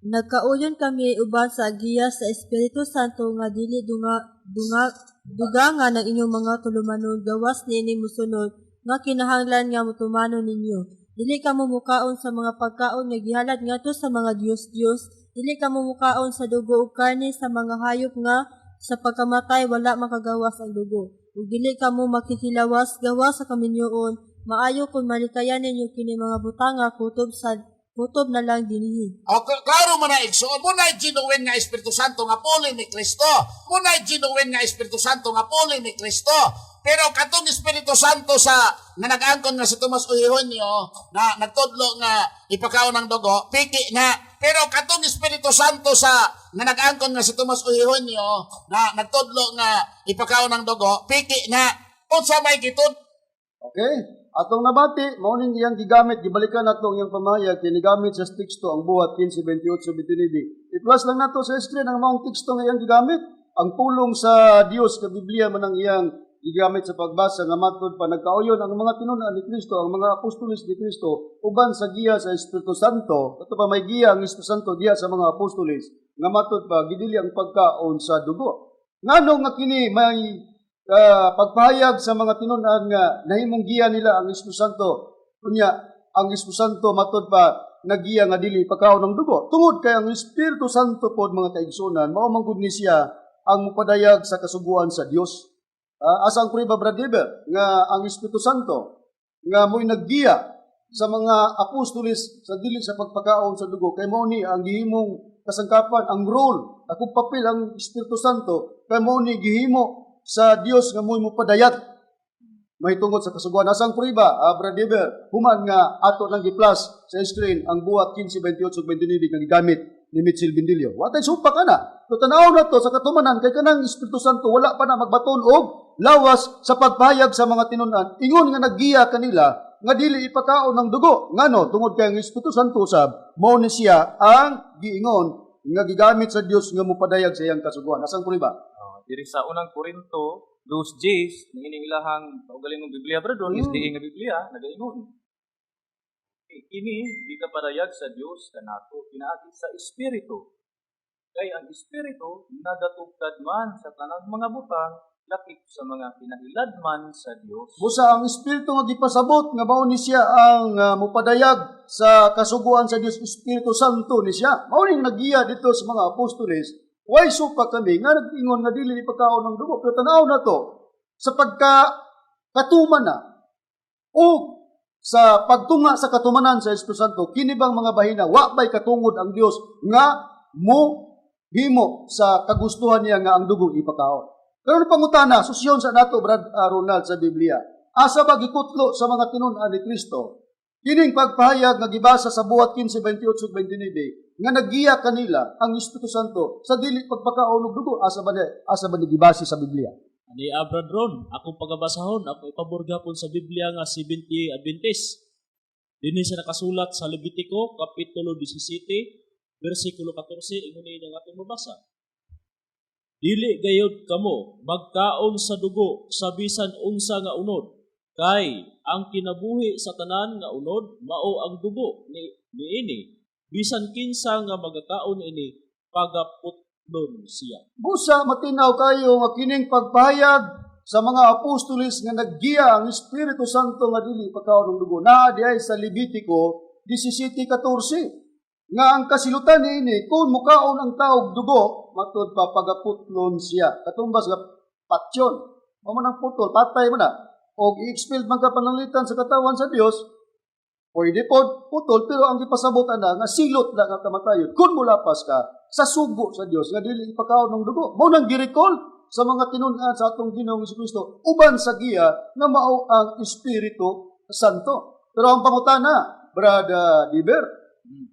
nagkauyon kami uban sa agiya sa Espiritu Santo nga dili dugangan ng inyong mga tulumanon gawas niini musunod nga kinahanglan nga mutumanon ninyo. Dili ka mumukaon sa mga pagkaon nga gihalad ngadto sa mga Diyos. Dili ka mumukaon sa dugo ug karne sa mga hayop nga sa pagkamatay wala makagawas ang dugo. Ug dili ka mo makikilawas gawas sa kaminyoon. Maayo kung malikayan ninyo kini mga butanga kutob na lang dinhi. O, klaro mo na igsoon. Muna'y ginuwin nga Espiritu Santo nga puli ni Kristo. Muna'y ginuwin nga Espiritu Santo nga puli ni Kristo. Pero katong Espiritu Santo sa nga nag-angkon nga si Tomas Uhihonyo na nagtudlo nga ipakaon ng dugo, piki na. Pero katong Espiritu Santo sa nga nag-angkon nga si Tomas Uhihonyo na nagtudlo nga ipakaon ng dugo, piki na. Unsa may gitud? Okay? Atong nabati, mao ning iyang gigamit, gibalikan nato ang iyang pamahayag, kinigamit sa teksto ang buhat 15:28-29. I-plus lang nato sa screen ang maong teksto nga iyang gigamit. Ang pulong sa Dios sa Biblia man ang iyang gigamit sa pagbasa nga matod pa nagkauyon ang mga tinun-an ni Kristo, ang mga apostoles ni Kristo uban sa giya sa Espiritu Santo. Ato pa may giya ang Espiritu Santo diya sa mga apostoles nga matod pa gidili ang pagkaon sa dugo. Ngano nga kini may pagpahayag sa mga tinun-an nga nahimong giya nila ang Espiritu Santo. Kunya ang Espiritu Santo matod pa nagiya nga dili pagkaon ng dugo. Tungod kay ang Espiritu Santo pod mga kaigsunan mao man gud ni siya ang mupadayag sa kasuguan sa Dios. Asang kuriba bradiber nga ang Espiritu Santo nga mo'y naggiya sa mga apostoles sa dili sa pagpakaon sa dugo kay mao ni ang gihimong kasangkapan, ang role, akong papel ang Espiritu Santo kay mao ni gihimo sa Dios nga mo'y mupadayag mahitungod sa kasuguan. Asang kuriba bradiber human nga ato nang gi-plus sa screen ang buhat 15:28-29 nga gigamit ni Mitchell Bindilio. Watay supa ka na. So, tanaw na to sa katumanan kay kanang Espiritu Santo wala pa na magbaton og lawas sa pagpahayag sa mga tinun-an. Ingon nga naggiya kanila nga dili ipakaon ng dugo. Ngano tungod kay ang Espiritu Santo sab mao ni siya ang giingon nga gigamit sa Dios nga mopadayag sa iyang kasuguan. Asang kuriba? Diri sa unang Korinto 2:10 ning ilahang kaugaling ng Biblia bradon is diin nga Biblia nagaingon. Kini di ka padayag sa Dios kanato pinaagi sa Espiritu. Kay ang Espiritu nagatugkad man sa tanang mga butang lakip sa mga kinahilad man sa Dios. Busa ang Espiritu nga gipasabot nga mao ni siya ang mopadayag sa kasuguan sa Dios. Espiritu Santo ni siya. Mao ning naggiya dito sa mga apostoles. Why supa kami nga nag-ingon nga dili ipakaon ng dugo. Pero tanaw na to sa pagkatuman na o sa pagtunga sa katumanan sa Espiritu Santo, kini bang mga bahina, wa ba'y katungod ang Dios nga mo himo sa kagustuhan niya nga ang dugo ipakaon. Pero pangutana, susyon sa nato, Brad Ronald, sa Biblia, asa ba gikutlo sa mga tinun-an ni Kristo? Kining pagpahayag nga gibasa sa buhat 15:28-29 nga naggiya kanila ang Espiritu Santo sa dili pagpakaon og dugo, asa ba ni gibase sa Biblia? Ani Abradron, akong pagabasahon, ako ipaburga po sa Biblia nga 70 Adventist. Dinhi sa nakasulat sa Levitico, Kapitulo 17, versikulo 14, ingon ang atong mabasa. Dili gayud kamo, magkaon sa dugo, sa bisan unsa nga unod. Kay, ang kinabuhi sa tanan nga unod, mao ang dugo ni ini. Bisan kinsa nga magakaon ini, pagaput siya. Busa matinaw kayo nga kining pagpahayag sa mga apostoles nga naggiya ang Espiritu Santo nga dili pagkaon ng dugo. Naa diay sa Levitico 17:14 nga ang kasilutan niini kung mukaon ang taog dugo matud pa pagaputlon siya. Katumbas nga patyon. Mao man ang putol, patay man na. Og i-expelled man ka pananglitan sa katawan sa Dios. Pwede po putol pero ang gipasabot ana nga silot na nga kamatayon kun mulapas ka sa sugo sa Dios nga dili ipakaon ng dugo. Mao nang gi-recall sa mga tinun-an sa atong Ginoong Jesucristo uban sa giya nga mao ang Espiritu Santo. Pero ang pangutana, Brad Diber,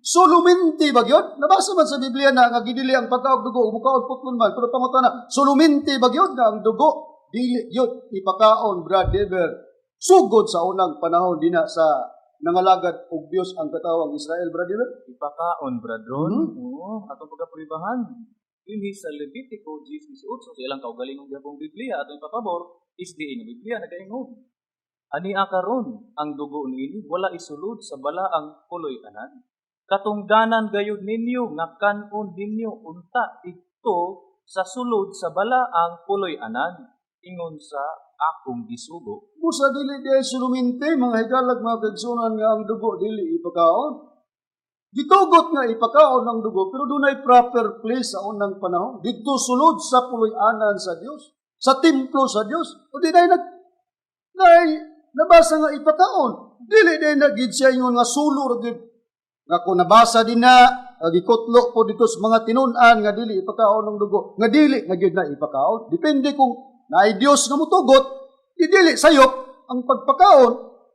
suluminti ba gyud? Nabasa man sa Biblia na nga gidili ang pagkaon dugo mukaon putlon man. Pero pangutana, suluminti ba gyud nga ang dugo dili gyud ipakaon, Brad Diber? Sugod sa unang panahon dina sa nangalagad og Dios ang katawang Israel, brother? Ipakaon, bradron. Oo, atong pagkapribahan. Dinhi sa Levitico 18, sa ilang kaugaling ng Gabong Biblia, atong ipapabor, is diin ang Biblia, nagaingon. Ani akaron, ang dugo niini, wala isulod sa bala ang puloy anan. Katungdanan gayud ninyo, nga kanon ninyo, unta, ito sa sulod sa bala ang puloy anan. Ingon sa akong gisugo. Busa dili diay suluminti, mga higalag mga kagsunan nga ang dugo dili ipakaon. Gitugot nga ipakaon ang dugo, pero dunay proper place sa unang panahon. Dito sulod sa puloy-anan sa Dios, sa templo sa Dios. O di nabasa nga ipakaon. Dili diay nagid siya ingon nga sulor gid. Nga kung nabasa din na gikutlo po dito sa mga tinun-an nga dili ipakaon ng dugo, nga dili nga gyud na ipakaon. Depende kung naay Dios nga mutugot, didili sayop ang pagpakaon.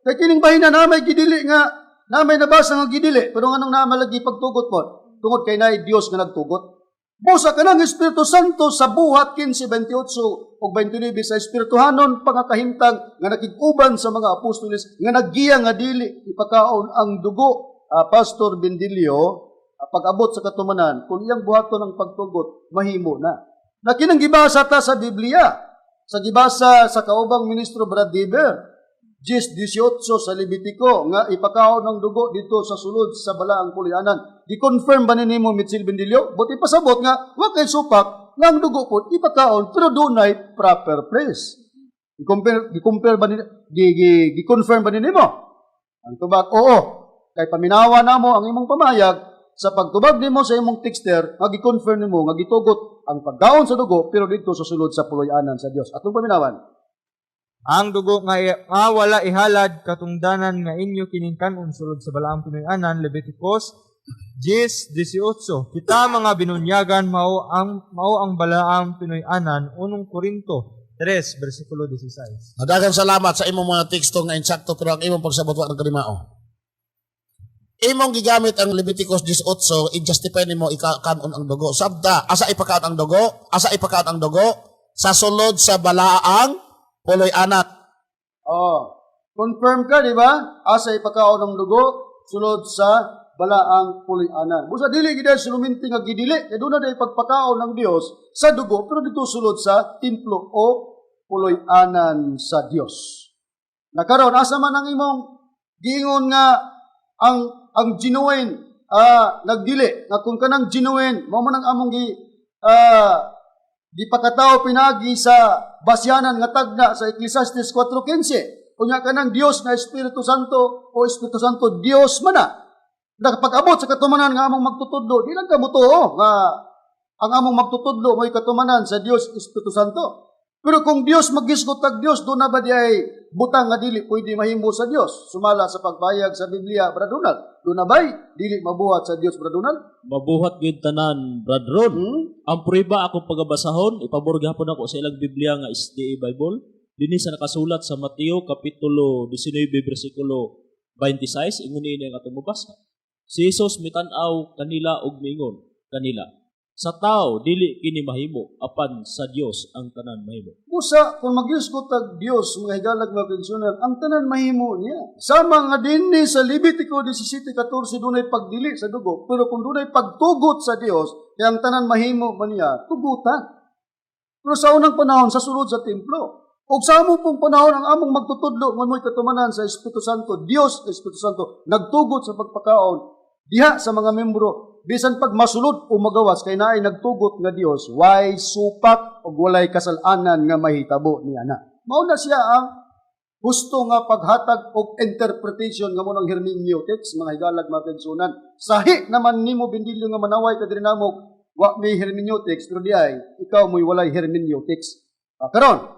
Kay kining bahina namay gidili nga, namay nabasa nga gidili, pero nganong namalagi pagtugot po, tungod kay naay Dios nga nagtugot. Busa ka ng Espiritu Santo sa buhat 15:28 o 29 sa Espirituhanon pangakahimtang nga nakiguban sa mga apostoles nga naggiya nga dili ipakaon ang dugo. Pastor Bindilio, pag-abot sa katumanan, kung iyang buhaton ang pagtugot, mahimo na. Na kinang gibasa ta sa Biblia, Sa gibasa sa kaubang ministro Brad Deber, 10:18 sa Levitico nga ipakaon ng dugo dito sa sulod sa balaang pulianan. Di-confirm ba nimo Mitchell Bendilio? Buti pasabot nga wa kay supak nga ang dugo po ipakaon pero dunay proper place. Gi-compare ba gi-confirm ba nimo? Ang tubag, oo. Kay paminawa namo ang imong pamayag sa pagtubag nimo sa imong texter, nga gi-confirm nimo nga gitugot ang paggaon sa dugo pero dito sa sulod sa puloy-anan sa Dios. Atong paminawan. Ang dugo nga wala ihalad katungdanan nga inyo kiningkanon sulod sa balaang Pinoy-anan, Leviticus 10:18. Kita mga binunyagan mao ang balaang Pinoy-anan, 1 Korinto 3 bersikulo 16. Daghang salamat sa imong mga teksto nga insakto pero ang imong pagsabot wa nagkalimao. Imong gigamit ang Leviticus 18, i-justify nimo ikanon ang dugo. Sabta, asa ipakaon ang dugo? Asa ipakaon ang dugo? Sa sulod sa balaang puloy-anan. Oh, confirm ka, di ba? Asa ipakaon ng dugo sulod sa balaang puloy-anan. Busa dili gid suluminti nga gidili, kay doon na day pagpakaon ng Dios sa dugo pero dito sulod sa templo o puloy-anan sa Dios. Nakaron asa man ang imong giingon nga ang genuine nagdili nga kung kanang genuine mao man ang among gipakataw pinagi sa basyanan nga tagna sa Ecclesiastes 4:15. Unya kanang Dios nga Espiritu Santo o Espiritu Santo Dios man na. Pag-abot sa katumanan nga among magtutudlo, di lang kamutuo nga ang among magtutudlo mo'y katumanan sa Dios Espiritu Santo. Pero kung Dios magisgot tag Dios, doon na ba di ay butang nga dili pwede mahimo sa Dios? Sumala sa pagbayag sa Biblia, Brad Donald. Doon na ba'y dili mabuhat sa Dios, Brad Donald? Mabuhat gyud tanan, Brad Ron. Ang prueba akong pagabasahon, ipabor gihapon ako sa ilang Biblia nga SDA Bible. Dinhi sa nakasulat sa Mateo kapitulo 19 bersikulo 26, ingon ini ang atong mabasa. Si Jesus mitan-aw kanila og miingon kanila, sa tao dili kini mahimo, apan sa Dios ang tanan mahimo. Usa kung magyusgot tag Dios nga higalag nga pensyoner, ang tanan mahimo niya. Sama nga dinhi sa Levitico 17:14 dunay pagdili sa dugo, pero kung dunay pagtugot sa Dios, kaya ang tanan mahimo man niya tugutan. Pero sa unang panahon sa sulod sa templo, ug sa amo pong panahon ang among magtutudlo nga mo'y katumanan sa Espiritu Santo, Dios Espiritu Santo nagtugot sa pagpakaon diha sa mga membro bisan pag masulod o magawas kay naay nagtugot nga Dios way supak ug walay kasalanan nga mahitabo niana. Mao na siya ang gusto nga paghatag og interpretation nga mo ng hermeneutics mga higalag mga kaigsunan. Sahi naman nimo Bendilio nga manaway ka diri namo wa may hermeneutics pero di ay ikaw mo'y walay hermeneutics. Karon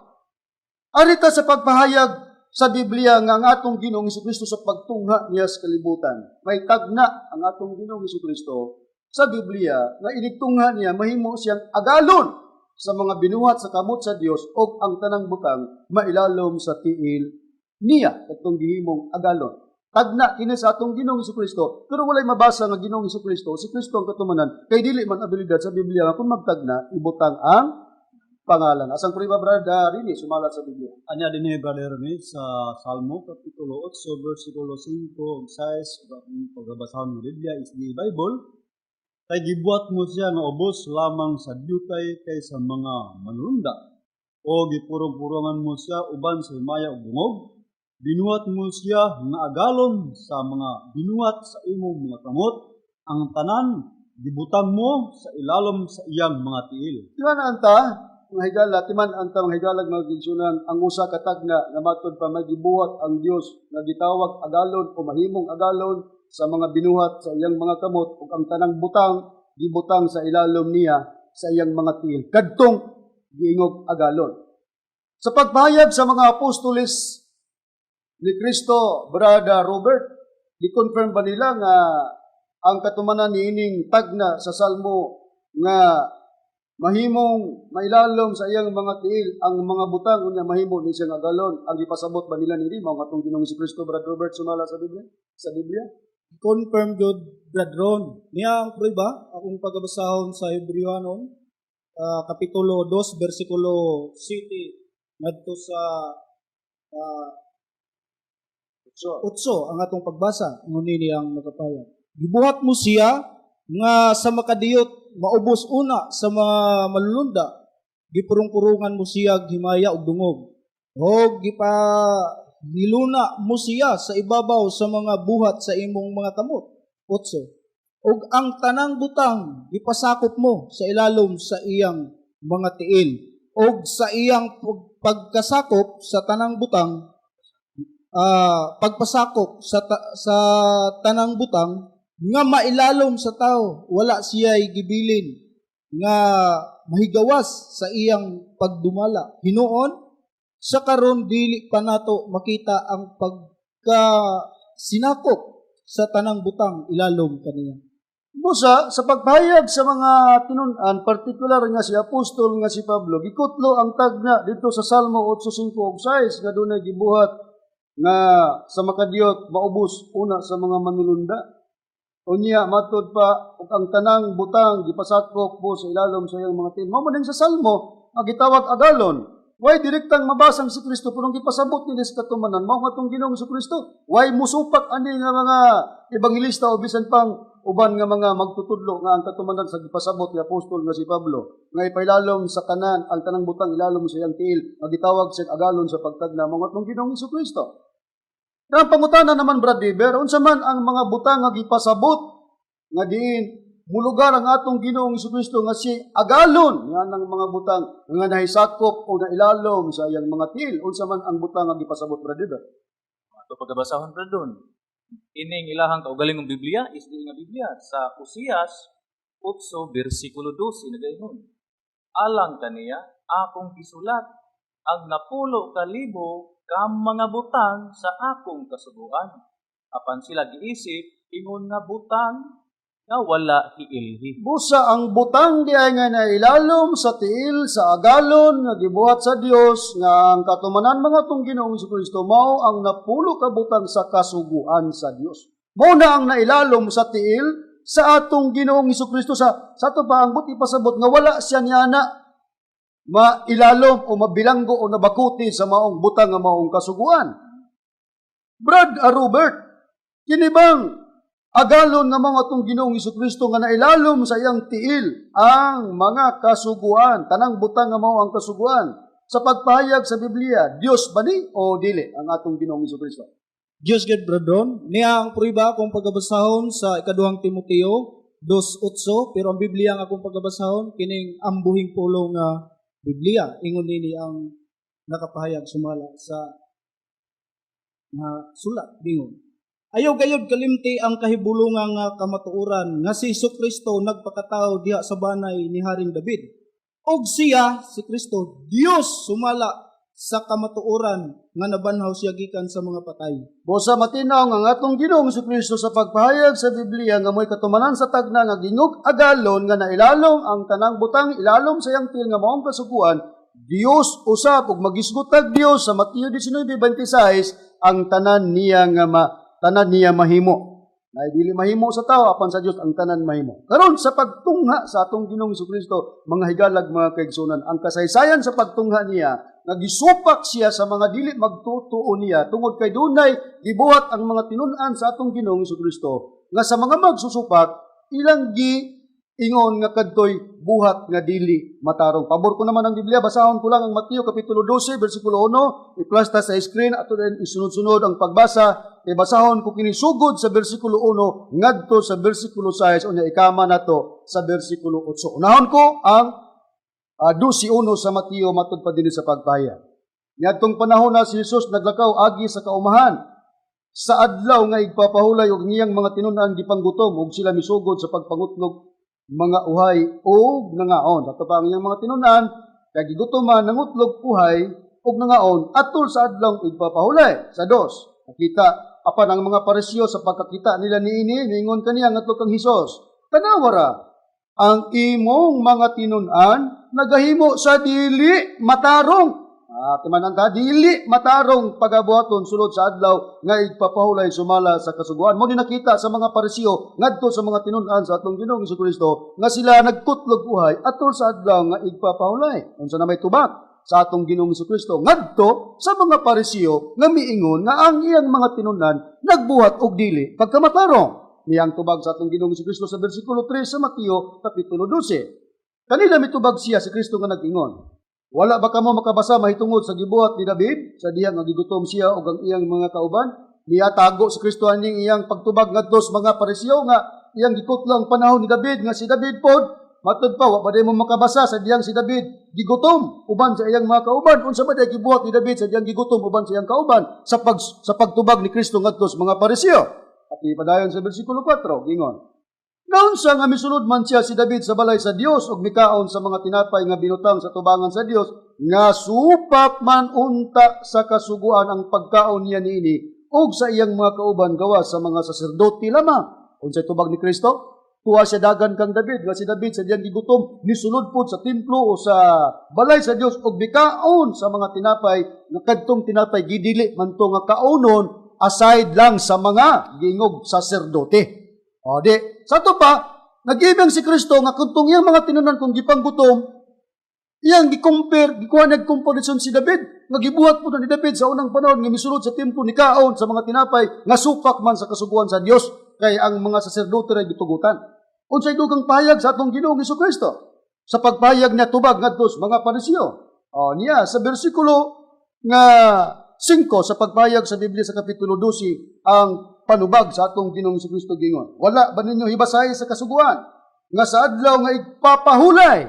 arita sa pagpahayag sa Biblia nga ang atong Ginoong Hesukristo sa pagtungha niya sa kalibutan. May tagna ang atong Ginoong Hesukristo sa Biblia nga inigtungha niya mahimo siyang agalon sa mga binuhat sa kamot sa Dios o ang tanang butang mailalom sa tiil niya katong gihimong agalon. Tagna kini sa atong Ginoong Hesukristo pero walay mabasa nga Ginoong Hesukristo si Kristo ang katumanan kay dili man abilidad sa Biblia nga kung magtagna ibutang ang pangalan. Asang puriba brada rini sumalat sa Biblia. Anya din ni Brother Ronnie sa Salmo kapitulo 8 bersikulo 5 ug 6 ang pagbabasahon ng Biblia is the Bible. Kay gibuhat mo siya nga ubos lamang sa diyutay kaysa mga manununda. O gipurong-purongan mo siya uban sa himaya ug bungog. Binuhat mo siya nga agalon sa mga binuhat sa imong mga kamot. Ang tanan gibutang mo sa ilalom sa iyang mga tiil. Diba na anta? Mga higala, timan anta mga higalag mga ginsunan, ang usa katagna nga matod pa magibuhat ang Dios nga gitawag agalon o mahimong agalon sa mga binuhat sa iyang mga kamot ug ang tanang butang gibutang sa ilalom niya sa iyang mga tiil. Kadtong giingog agalon. Sa pagpahayag sa mga apostoles ni Kristo, Brother Robert, di-confirm ba nila nga ang katumanan niining tagna sa Salmo nga mahimong mailalom sa iyang mga tiil ang mga butang unya mahimo ni siyang agalon ang ipasabot ba nila nini mao katong Ginoong Kristo Brad Robert sumala sa Biblia Confirm good, Brad Ron. Niya ang prueba, akong pagabasahon sa Hebrewhanon, kapitulo 2, bersikulo 7, ngadto sa 8, ang atong pagbasa, ngunini ang nakapayag. Gibuhat mo siya nga sa makadiyot, maubos una sa mga malulunda, gipurong-purungan mo siya himaya og dungog. O giluna mo siya sa ibabaw sa mga buhat sa imong mga kamot. 8. Og ang tanang butang ipasakop mo sa ilalom sa iyang mga tiil. Og sa iyang pagkasakop sa tanang butang, pagpasakop sa tanang butang, nga mailalom sa tao, wala siya'y gibilin, nga mahigawas sa iyang pagdumala. Hinuon, sa karon dili pa nato makita ang pagkasinakop sa tanang butang ilalom kaniya. Busa, sa pagpahayag sa mga tinun-an, partikular nga si Apostol nga si Pablo, gikutlo ang tagna dito sa Salmo 8:5 ug 6 nga dunay gibuhat nga sa makadiyot maubos una sa mga manulunda. Unya matud pa ug ang tanang butang gipasakop po sa ilalom sa iyang mga tin. Mao man sa Salmo nga gitawag agalon. Way direktang mabasang si Kristo pero gipasabot ni sa katumanan mao nga tong Ginoong si Kristo. Way musupak ani nga mga ebanghelista o bisan pang uban nga mga magtutudlo nga ang katumanan sa gipasabot ni Apostol nga si Pablo nga ipailalom sa tanan ang tanang butang ilalom sa iyang tiil nga gitawag sa agalon sa pagtagna mao nga tong Ginoong si Kristo. Ang pangutana naman, Brad Deber, unsa man ang mga butang nga gipasabot nga diin mulugar ang atong Ginoong Jesucristo nga si agalon nga ng mga butang nga nahisakop o nailalom sa iyang mga tiil. Unsa man ang butang nga gipasabot, Brad Deber? Ato pagabasahon ra doon. Ining ilahang kaugaling ng Biblia is di nga Biblia sa Usias 8 bersikulo 12 nagaingon. Alang kaniya akong gisulat ang napulo kalibo kam mga butang sa akong kasubuan. Apan sila giisip ingon nga butang nga wala hiilhi. Busa ang butang di ay nga nailalom sa tiil sa agalon nga gibuhat sa Dios nga ang katumanan mga tong Ginoong Jesucristo mao ang napulo ka butang sa kasuguan sa Dios. Mao na ang nailalom sa tiil sa atong Ginoong Jesucristo sa ato pa ang buti pasabot nga wala siya niyana mailalom o mabilanggo o nabakuti sa maong butang nga maong kasuguan. Brad Robert, kini bang agalon nga mga tong Ginoong Jesucristo nga nailalom sa iyang tiil ang mga kasuguan, tanang butang nga mao ang kasuguan sa pagpahayag sa Biblia, Dios ba ni o dili ang atong Ginoong Jesucristo? Diyos gid bradon, niya ang pruiba akong pagabasahon sa ikaduhang Timoteo 2:8, pero ang Biblia nga akong pagabasahon kining ambuhing pulong nga Biblia. Ingon nini ang nakapahayag sumala sa sulat dingon. Ayaw gayud kalimti ang kahibulungan nga kamatuoran nga si Jesucristo nagpakatao diha sa banay ni Haring David. Og siya, si Kristo, Dios sumala sa kamatuoran nga nabanhaw siya gikan sa mga patay. Busa matinaw nga atong Ginoong Jesucristo sa pagpahayag sa Biblia nga mo'y katumanan sa tagna nga gingog agalon nga nailalom ang tanang butang ilalom sa iyang tiil nga maong kasuguan, Dios usab ug magisgutag Dios sa Mateo 19:26 ang tanan niya mahimo. Na dili mahimo sa tao apan sa Dios ang tanan mahimo. Karon sa pagtungha sa atong Ginoong Jesucristo, mga higalag mga kaigsunan, ang kasaysayan sa pagtungha niya nagisupak siya sa mga dili magtutuo niya tungod kay dunay gibuhat ang mga tinun-an sa atong Ginoong Jesucristo nga sa mga magsusupak ilang ingon nga kadtoy buhat nga dili matarong. Pabor ko naman ang Biblia, basahon ko lang ang Mateo kapitulo 12 bersikulo 1, i-plasta sa screen ato din isunod-sunod ang pagbasa. Basahon ko kinisugod sa bersikulo 1 ngadto sa bersikulo 6 unya ikama nato sa bersikulo 8. Unahon ko ang 12:1 sa Mateo matud pa dinhi sa pagpahayag. Niadtong panahon na si Jesus naglakaw agi sa kaumahan sa adlaw nga igpapahulay og ngiyang mga tinun-an gipanggutom ug sila misugod sa pagpangutlog mga uhay o nangaon. Ato pa ang iyang mga tinun-an kay gigutoman nangutlog uhay ug nangaon atol sa adlaw igpapahulay. Sa 2, nakita apan ang mga Pariseo sa pagkakita nila niini ningon kaniya ngadto kang Hesus, tanawara ang imong mga tinun-an nagahimo sa dili matarong. Timananta dili matarong pagabuhaton sulod sa adlaw nga igpapahulay sumala sa kasuguan. Mo nakita sa mga Pariseo ngadto sa mga tinun-an sa atong Ginoong Jesucristo nga sila nagkutlog uhay atol sa adlaw nga igpapahulay. Unsa na may tubak sa atong Ginoong Jesucristo ngadto sa mga Pariseo nga miingon nga ang iyang mga tinun-an nagbuhat og dili pagkamatarong. Niyang tubag sa atong Ginoong Jesucristo sa bersikulo 3 sa Mateo kapitulo 12. Kanila mitubag siya si Kristo nga nag-ingon, Wala ba kamo makabasa mahitungod sa gibuhat ni David sa diha nga gigutom siya ug ang iyang mga kauban? Niya tago si Kristo aning iyang pagtubag ngadto sa mga Pariseo nga iyang gikutlo ang panahon ni David nga si David pod matud pa wa pa mo makabasa sa diyang si David gigutom uban sa iyang mga kauban. Unsa ba day gibuhat ni David sa diyang gigutom uban sa iyang kauban sa pagtubag ni Kristo ngadto sa mga Pariseo? At ipadayon sa bersikulo 4 gingon. Naunsa nga misulod man siya si David sa balay sa Dios ug mikaon sa mga tinapay nga binutang sa tubangan sa Dios nga supak man unta sa kasuguan ang pagkaon niya niini ug sa iyang mga kauban gawas sa mga saserdote lamang. Unsay tubag ni Kristo? Tuwa siya dagan kang David nga si David sa diyang gigutom nisulod pod sa templo o sa balay sa Dios ug mikaon sa mga tinapay nga kadtong tinapay gidili man to nga kaonon aside lang sa mga gingog saserdote. O di, sa ito pa, nag-ibang si Kristo nga kung iyang mga tinunan kung gipanggutom, iyang nag-comparison si David, nagibuhat po na ni David sa unang panahon, nga misulod sa templo ni kaon sa mga tinapay, nga supak man sa kasubuan sa Dios, kay ang mga saserdote ray gitugutan. Unsay dugang pahayag sa atong Ginoong Jesucristo, sa pagpahayag niya tubag ngadto sa mga Pariseo. O niya, sa bersikulo nga 5 sa pagpahayag sa Biblia sa Kapitulo 12, ang panubag sa atong Ginoong Jesucristo gingon. Wala ba ninyo hibasay sa kasuguan nga sa adlaw nga igpapahulay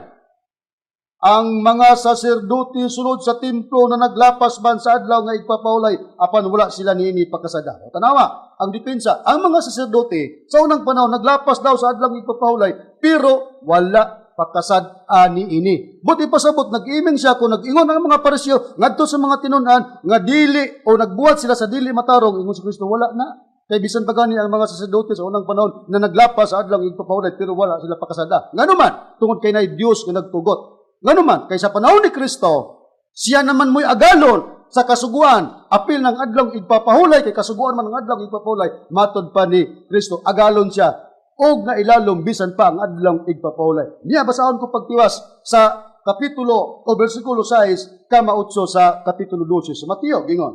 ang mga saserdote sulod sa templo na naglapas man sa adlaw nga igpapahulay apan wala sila niini pakasada. O tanawa, ang depensa, ang mga saserdote sa unang panahon naglapas daw sa adlaw nga igpapahulay pero wala pakasad ani ini. Buti pasabot nag-iming siya kung nag-ingon ang mga Pariseo ngadto sa mga tinunan nga dili o nagbuhat sila sa dili matarong ingon si Kristo wala na. Kay bisan pa gani ang mga saserdote sa unang panahon na naglapas sa adlaw igpapahulay pero wala sila pakasada. Nganuman tungod kay nay Dios nga nagtugot. Nganuman kay sa panahon ni Kristo siya naman mo'y agalon sa kasuguan apil ng adlaw igpapahulay kay kasuguan man ng adlaw igpapahulay matud pa ni Kristo agalon siya og na ilalom bisan pa ang adlaw igpapahulay. Niya basahon ko pagtiwas sa kapitulo o bersikulo 6 kama 8 sa kapitulo 12 sa Mateo gingon.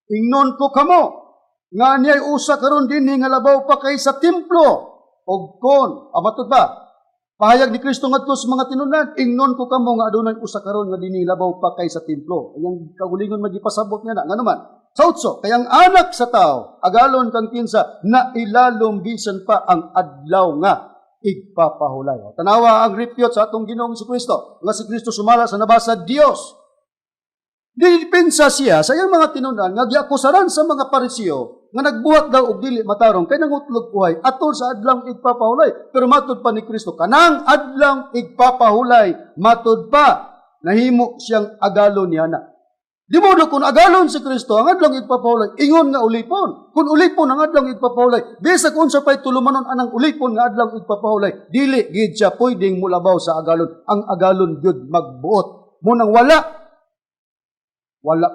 Ingnon ko kamo nga niya'y usa karon dinhi nga labaw pa kay sa templo og kon amatod ba pahayag ni Kristo ngadto sa mga tinunan ingnon ko kamo nga adunay usa karon nga dinhi labaw pa kay sa templo ayang kagulingon magipasabot niya na nganuman sa utso kay ang anak sa tao agalon kang kinsa na ilalom bisan pa ang adlaw nga igpapahulay. Tanawa ang repute sa atong Ginoong Jesucristo nga si Kristo sumala sa nabasa Dios. Dipensa siya sa iyang mga tinunan nga giakusaran sa mga Pariseo nga nagbuhat daw og dili matarong kay nangutlog buhay atol sa adlang igpapahulay pero matud pa ni Kristo kanang adlang igpapahulay matud pa nahimo siyang agalon niya na. Di modo kung agalon si Kristo ang adlang igpapahulay ingon nga ulipon. Kung ulipon ang adlang igpapahulay bisag unsa pay tulumanon anang ulipon nga adlang igpapahulay dili gid siya pwedeng mulabaw sa agalon. Ang agalon gyud magbuot. Munang wala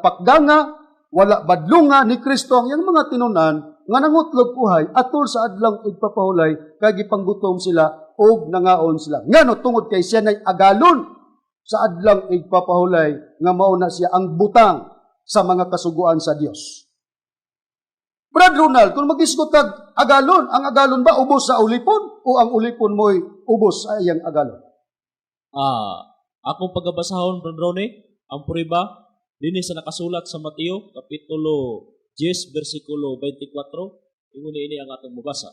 pakdanga, wala badlunga ni Kristo ang iyang mga tinunan nga nangutlog buhay atol sa adlang igpapahulay kay gipanggutom sila og nangaon sila. Ngano tungod kay siya nay agalon sa adlang igpapahulay nga mao na siya ang butang sa mga kasuguan sa Dios. Brad Ronald, kung mag-isgot kag agalon, ang agalon ba ubos sa ulipon o ang ulipon mo'y ubos sa iyang agalon? Akong pagabasahon Brad Ronnie, ang puriba dinhi sa nakasulat sa Mateo kapitulo 10 bersikulo 24 ingon ini ang atong mabasa.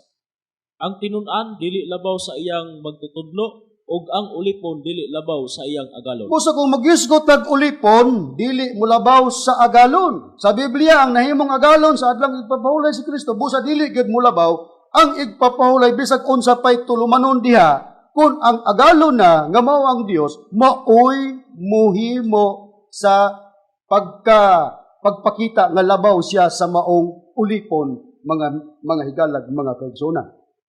Ang tinun-an dili labaw sa iyang magtutudlo ug ang ulipon dili labaw sa iyang agalon. Busa kung mag-isgot kag ulipon dili mulabaw sa agalon. Sa Biblia ang nahimong agalon sa adlang igpapahulay si Kristo busa dili gid mulabaw ang igpapahulay bisag unsa pay tulumanon diha kun ang agalon na nga mao ang Dios maoy muhimo sa pagpakita nga labaw siya sa maong ulipon mga higalag mga kaigsunan.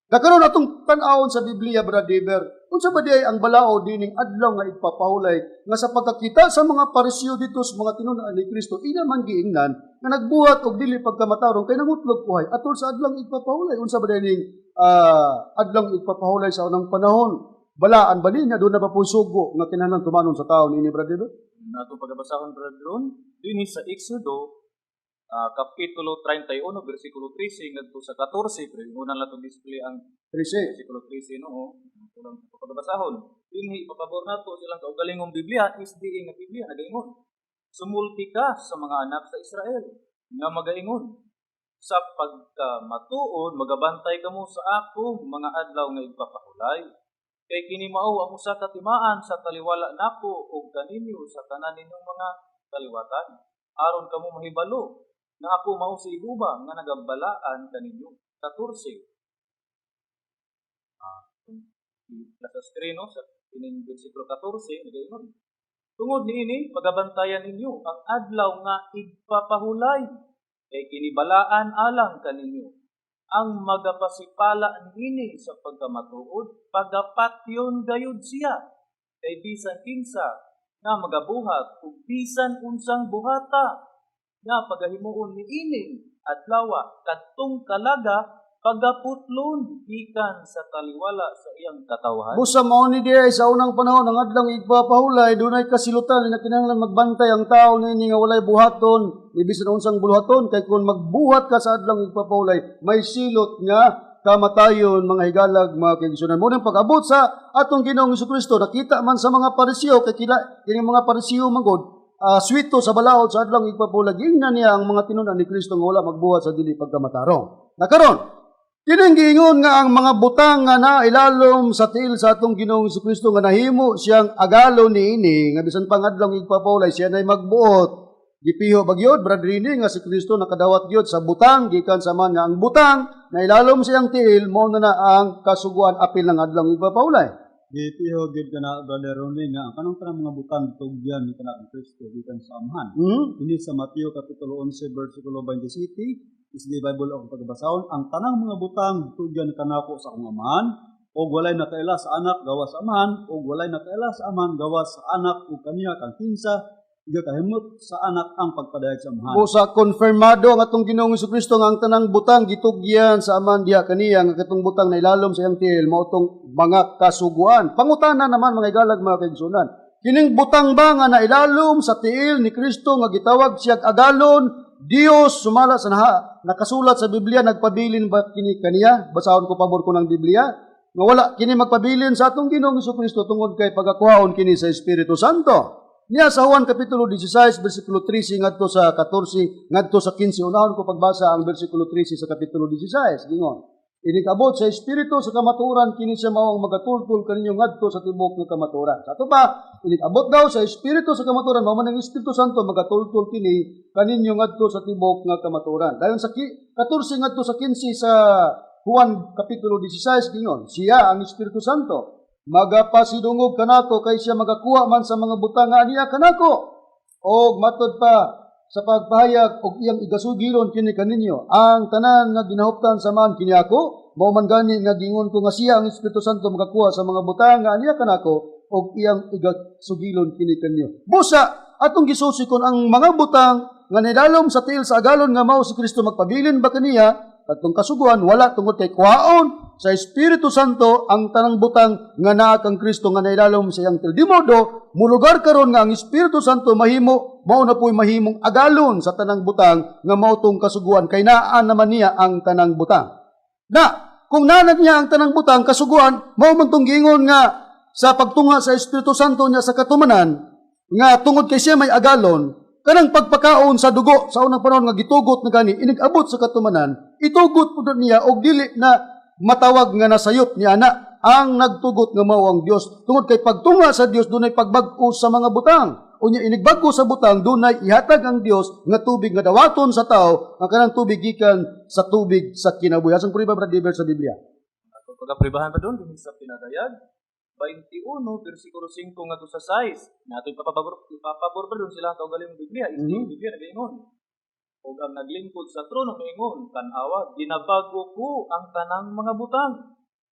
Nakaroon atong tan-awon sa Biblia Brad Deber, unsa ba diay ang balao dining adlaw nga igpapahulay nga sa pagkakita sa mga Pariseo dito sa mga tinunan ni Kristo ina man giingnan nga nagbuhat og dili pagkamatarong kay nangutlog buhay atol sa adlaw igpapahulay. Unsa ba dining adlaw igpapahulay sa unang panahon? Balaan ba niya doon na ba po sugo nga kinahanglan tumanon sa taon ini Brad Deber? Nato pagabasahon Brad Ron dinhi sa Exodo Kapitulo 31, versikulo 13 ngadto sa 14, pero una lang itong display ang 13. versikulo 13 no. Kulang pagbasahon. Dinhi ipapabor nato silang kaugalingong Biblia is diin nga Biblia nagaingon. Sumulti ka sa mga anak sa Israel nga magaingon. Sa pagkamatuod magabantay kamo sa akong mga adlaw nga igpapahulay. Kay kini mao ang usa ka timaan sa taliwala nako ug kaninyo sa tanan ninyong mga kaliwatan. Aron kamo mahibalo na ako mao si Ihuba nga nagabalaan kaninyo. 14. Nasa screen no sa ining bersikulo 14 nagaingon. Tungod niini pagabantayan ninyo ang adlaw nga igpapahulay kay kinibalaan alang kaninyo ang magapasipala niini sa pagkamatuod pagapatyon gayud siya kay bisan kinsa nga magabuhat ug bisan unsang buhata nga pagahimuon niini adlaw kadtong kalaga pagaputlon gikan sa taliwala sa iyang katawhan. Busa mao ni diay sa unang panahon ang adlaw igpapahulay dunay kasilutan nga kinahanglan magbantay ang tao nini nga walay buhaton bisan unsang buhaton kay kun magbuhat ka sa adlaw igpapahulay may silot nga kamatayon mga higalag mga kaigsunan. Mo nang pag-abot sa atong Ginoong Hesukristo nakita man sa mga Pariseo kay kini mga Pariseo mangod swito sa balaod sa adlaw igpapahulay gingnan niya ang mga tinunan ni Kristo nga wala magbuhat sa dili pagkamatarong. Nakaron kining giingon nga ang mga butang nga nailalom sa tiil sa atong Ginoong Hesukristo nga nahimo siyang agalo niini nga bisan pang adlaw igpapahulay siya nay magbuot. Gipiho bagyod brother ini nga si Kristo nakadawat gyud sa butang gikan sa man nga ang butang nailalom siyang tiil mao na ang kasuguan apil ng adlaw igpapahulay. Gipiho gyud kana Brother Ronnie nga ang kanang tanang mga butang tugyan ni kana ang Kristo gikan sa Amahan. Ini sa Mateo kapitulo 11 bersikulo 27 is the Bible of pagbasahon ang tanang mga butang tugyan kanako sa akong amahan o walay nakaila sa anak gawas sa amahan o walay nakaila sa amahan gawas sa anak ug kaniya kang kinsa iga kahimot sa anak ang pagpadayag sa amahan. Busa konfirmado ang atong Ginoong Hesukristo nga ang tanang butang gitugyan sa amahan diha kaniya nga katong butang nailalom sa iyang tiil mao tong mga kasuguan. Pangutana naman mga igalag mga kaigsunan. Kining butang ba nga nailalom sa tiil ni Kristo nga gitawag siya agalon Dios sumala sa nakasulat sa Biblia nagpabilin ba kini kaniya basahon ko pabor ko ng Biblia nga wala kini magpabilin sa atong Ginoong Hesukristo tungod kay pagakuhaon kini sa Espiritu Santo. Niya sa Juan kapitulo 16 bersikulo 13 ngadto sa 14 ngadto sa 15 unahon ko pagbasa ang bersikulo 13 sa kapitulo 16 gingon. Inikabot sa Espiritu sa kamaturan kini siya mao ang magatultol kaninyo ngadto sa tibok nga kamaturan. Sa ato pa inikabot daw sa Espiritu sa kamaturan mao man ang Espiritu Santo magatultol kini kaninyo ngadto sa tibok nga kamaturan. Dayon sa 14 ngadto sa 15 sa Juan kapitulo 16 gingon, siya ang Espiritu Santo magapasidungog kanako kay siya magakuha man sa mga butang nga aniya kanako. Og matod pa sa pagpahayag og iyang igasugilon kini kaninyo ang tanan nga ginahuptan sa man kini ako mao man gani nga gingon ko nga siya ang Espiritu Santo magakuha sa mga butang nga aniya kanako og iyang igasugilon kini kaninyo. Busa atong gisusikon ang mga butang nga nidalom sa tiil sa agalon nga mao si Kristo magpabilin ba kaniya katong kasuguan wala tungod kay kuhaon sa Espiritu Santo ang tanang butang nga naa kang Kristo nga nailalom sa iyang tiil. Di modo mulugar karon nga ang Espiritu Santo mahimo mao na po'y mahimong agalon sa tanang butang nga mao tong kasuguan kay naa naman niya ang tanang butang. Na kung nanad niya ang tanang butang kasuguan mao man tong giingon nga sa pagtunga sa Espiritu Santo niya sa katumanan nga tungod kay siya may agalon kanang pagpakaon sa dugo sa unang panahon nga gitugot na gani inigabot sa katumanan itugot pud niya og dili na matawag nga nasayop ni ana ang nagtugot nga mao ang Dios tungod kay pagtunga sa Dios dunay pagbag-o sa mga butang unya inigbag-o sa butang dunay ihatag ang Dios nga tubig nga dawaton sa tao ang kanang tubig gikan sa tubig sa kinabuhi. Asang priba brad Diver sa Biblia Ako pagapribahan pa doon sa pinadayag 21 bersikulo 5 ngadto sa 6 nato ipapabor pa doon sila kaugaling Biblia Biblia nagaingon ug ang naglingkod sa trono moingon tan-awa ginabago ko ang tanang mga butang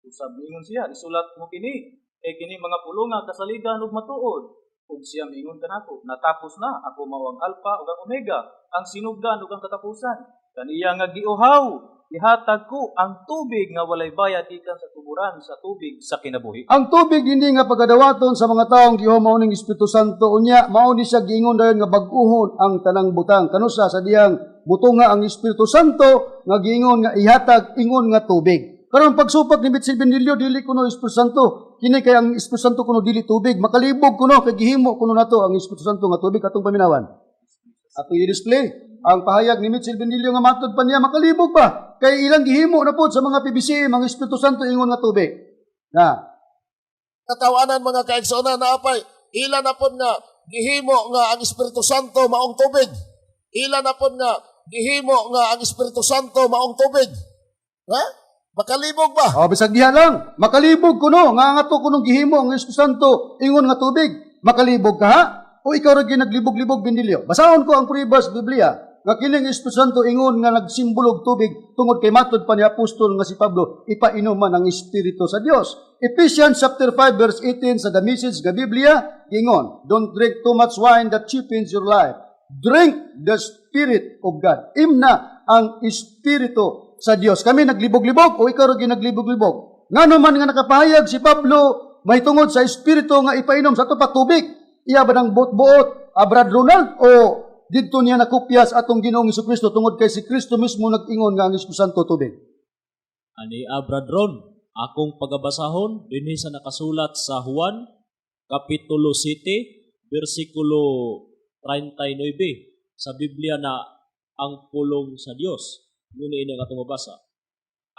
usab moingon siya isulat mo kini kini mga pulonga kasaligan ug matuod ug siya moingon kanako natapos na ako mao ang alpha ug ang omega ang sinugdan ug ang katapusan kaniya nga giuhaw ihatag ko ang tubig nga walay bayad gikan sa tuburan sa tubig sa kinabuhi. Ang tubig hindi nga pagadawaton sa mga taong giho mao ning Espiritu Santo unya mao ni siya giingon dayon nga bag-uhon ang tanang butang kanusa sa diyang buto nga ang Espiritu Santo nga giingon nga ihatag ingon nga tubig. Karon pagsupak ni Mitchell Benilio dili kuno Espiritu Santo, kini kay ang Espiritu Santo kuno dili tubig, makalibog kuno kay gihimo kuno nato ang Espiritu Santo nga tubig atong paminawan. Ato i-display ang pahayag ni Mitchell Benilio nga matod pa niya makalibog ba kay ilang gihimo na pod sa mga PBC ang Espiritu Santo ingon nga tubig. Na Katawanan mga kaigsunan na apay, ila na po nga gihimo nga ang Espiritu Santo maong tubig. Ila na po nga gihimo nga ang Espiritu Santo maong tubig. Ha? Makalibog ba? oh, bisag diha lang, makalibog kuno nga ato kunong gihimo ang Espiritu Santo ingon nga tubig. Makalibog ka ha? O ikaw ra ginaglibog-libog Benilio. Basahon ko ang puribas Biblia nga kining Espiritu Santo ingon nga nagsimbolog tubig tungod kay matod pa ni apostol nga si Pablo ipainom man ang Espiritu sa Dios. Ephesians chapter 5 verse 18 sa The Message nga Biblia ingon, don't drink too much wine that cheapens your life. Drink the Spirit of God. Imna ang Espiritu sa Dios. Kami naglibog-libog o ikaw ra ginaglibog-libog. Ngano man nga nakapahayag si Pablo may tungod sa Espiritu nga ipainom sa tupa tubig. Iya ba ng buot-buot Brad Ronald o didto niya nakupyas atong Ginoong Jesucristo tungod kay si Kristo mismo nag-ingon nga ang Espiritu Santo tubig. Ani Abradron, akong pagabasahon dinhi sa nakasulat sa Juan kapitulo 7 bersikulo 39 sa Biblia na ang pulong sa Dios. Muna ini nga atong mabasa.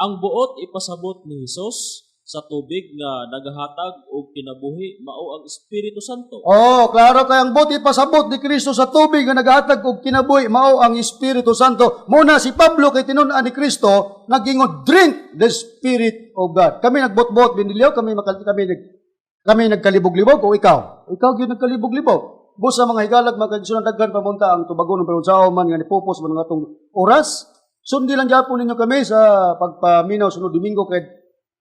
Ang buot ipasabot ni Hesus sa tubig nga nagahatag og kinabuhi mao ang Espiritu Santo. Oh, klaro kay ang buot ipasabot ni Kristo sa tubig nga nagahatag og kinabuhi mao ang Espiritu Santo. Muna si Pablo kay tinun-an ni Kristo nagingon drink the Spirit of God. Kami nagbot-bot Benilio, kami nagkalibog-libog o ikaw? Ikaw gyud nagkalibog-libog. Busa mga higalag magkagisunan daghan pamunta ang tubagon ng panunsaon man nga nipupos man nga atong oras. Sundi lang gyapon ninyo kami sa pagpaminaw sunod Domingo kay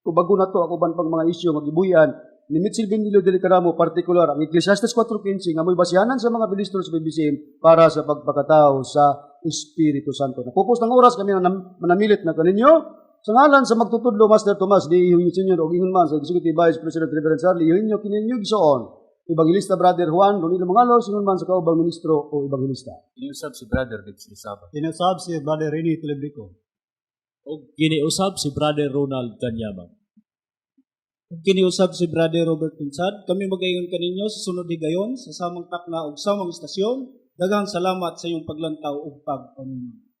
tubagon na to ako ban pang mga isyu magibuyan ni Mitchell Benilio del Caramo partikular ang Ecclesiastes 4:15 nga mo'y basihanan sa mga ministro sa BBCM para sa pagpakatao sa Espiritu Santo. Napupos ng oras kami manamilit na kaninyo sa ngalan sa magtutudlo Master Tomas di Ihong Senior o ingon man sa Executive Vice President Reverend Charlie Ihong kininyo gisoon Evangelista Brother Juan Ronilo Mangalos ingon man sa kaubang ministro o evangelista. Iniusab si Brother Dibs Lisaba. Inusab si Brother Rene Telebrico. Og giniusab si Brother Ronald Ganyamang. Kiniusab si Brother Robert Pinsad. Kami magayon kaninyo sa sunod higayon sa samang takna ug samang istasyon. Daghang salamat sa iyong paglantaw ug pagpaminaw.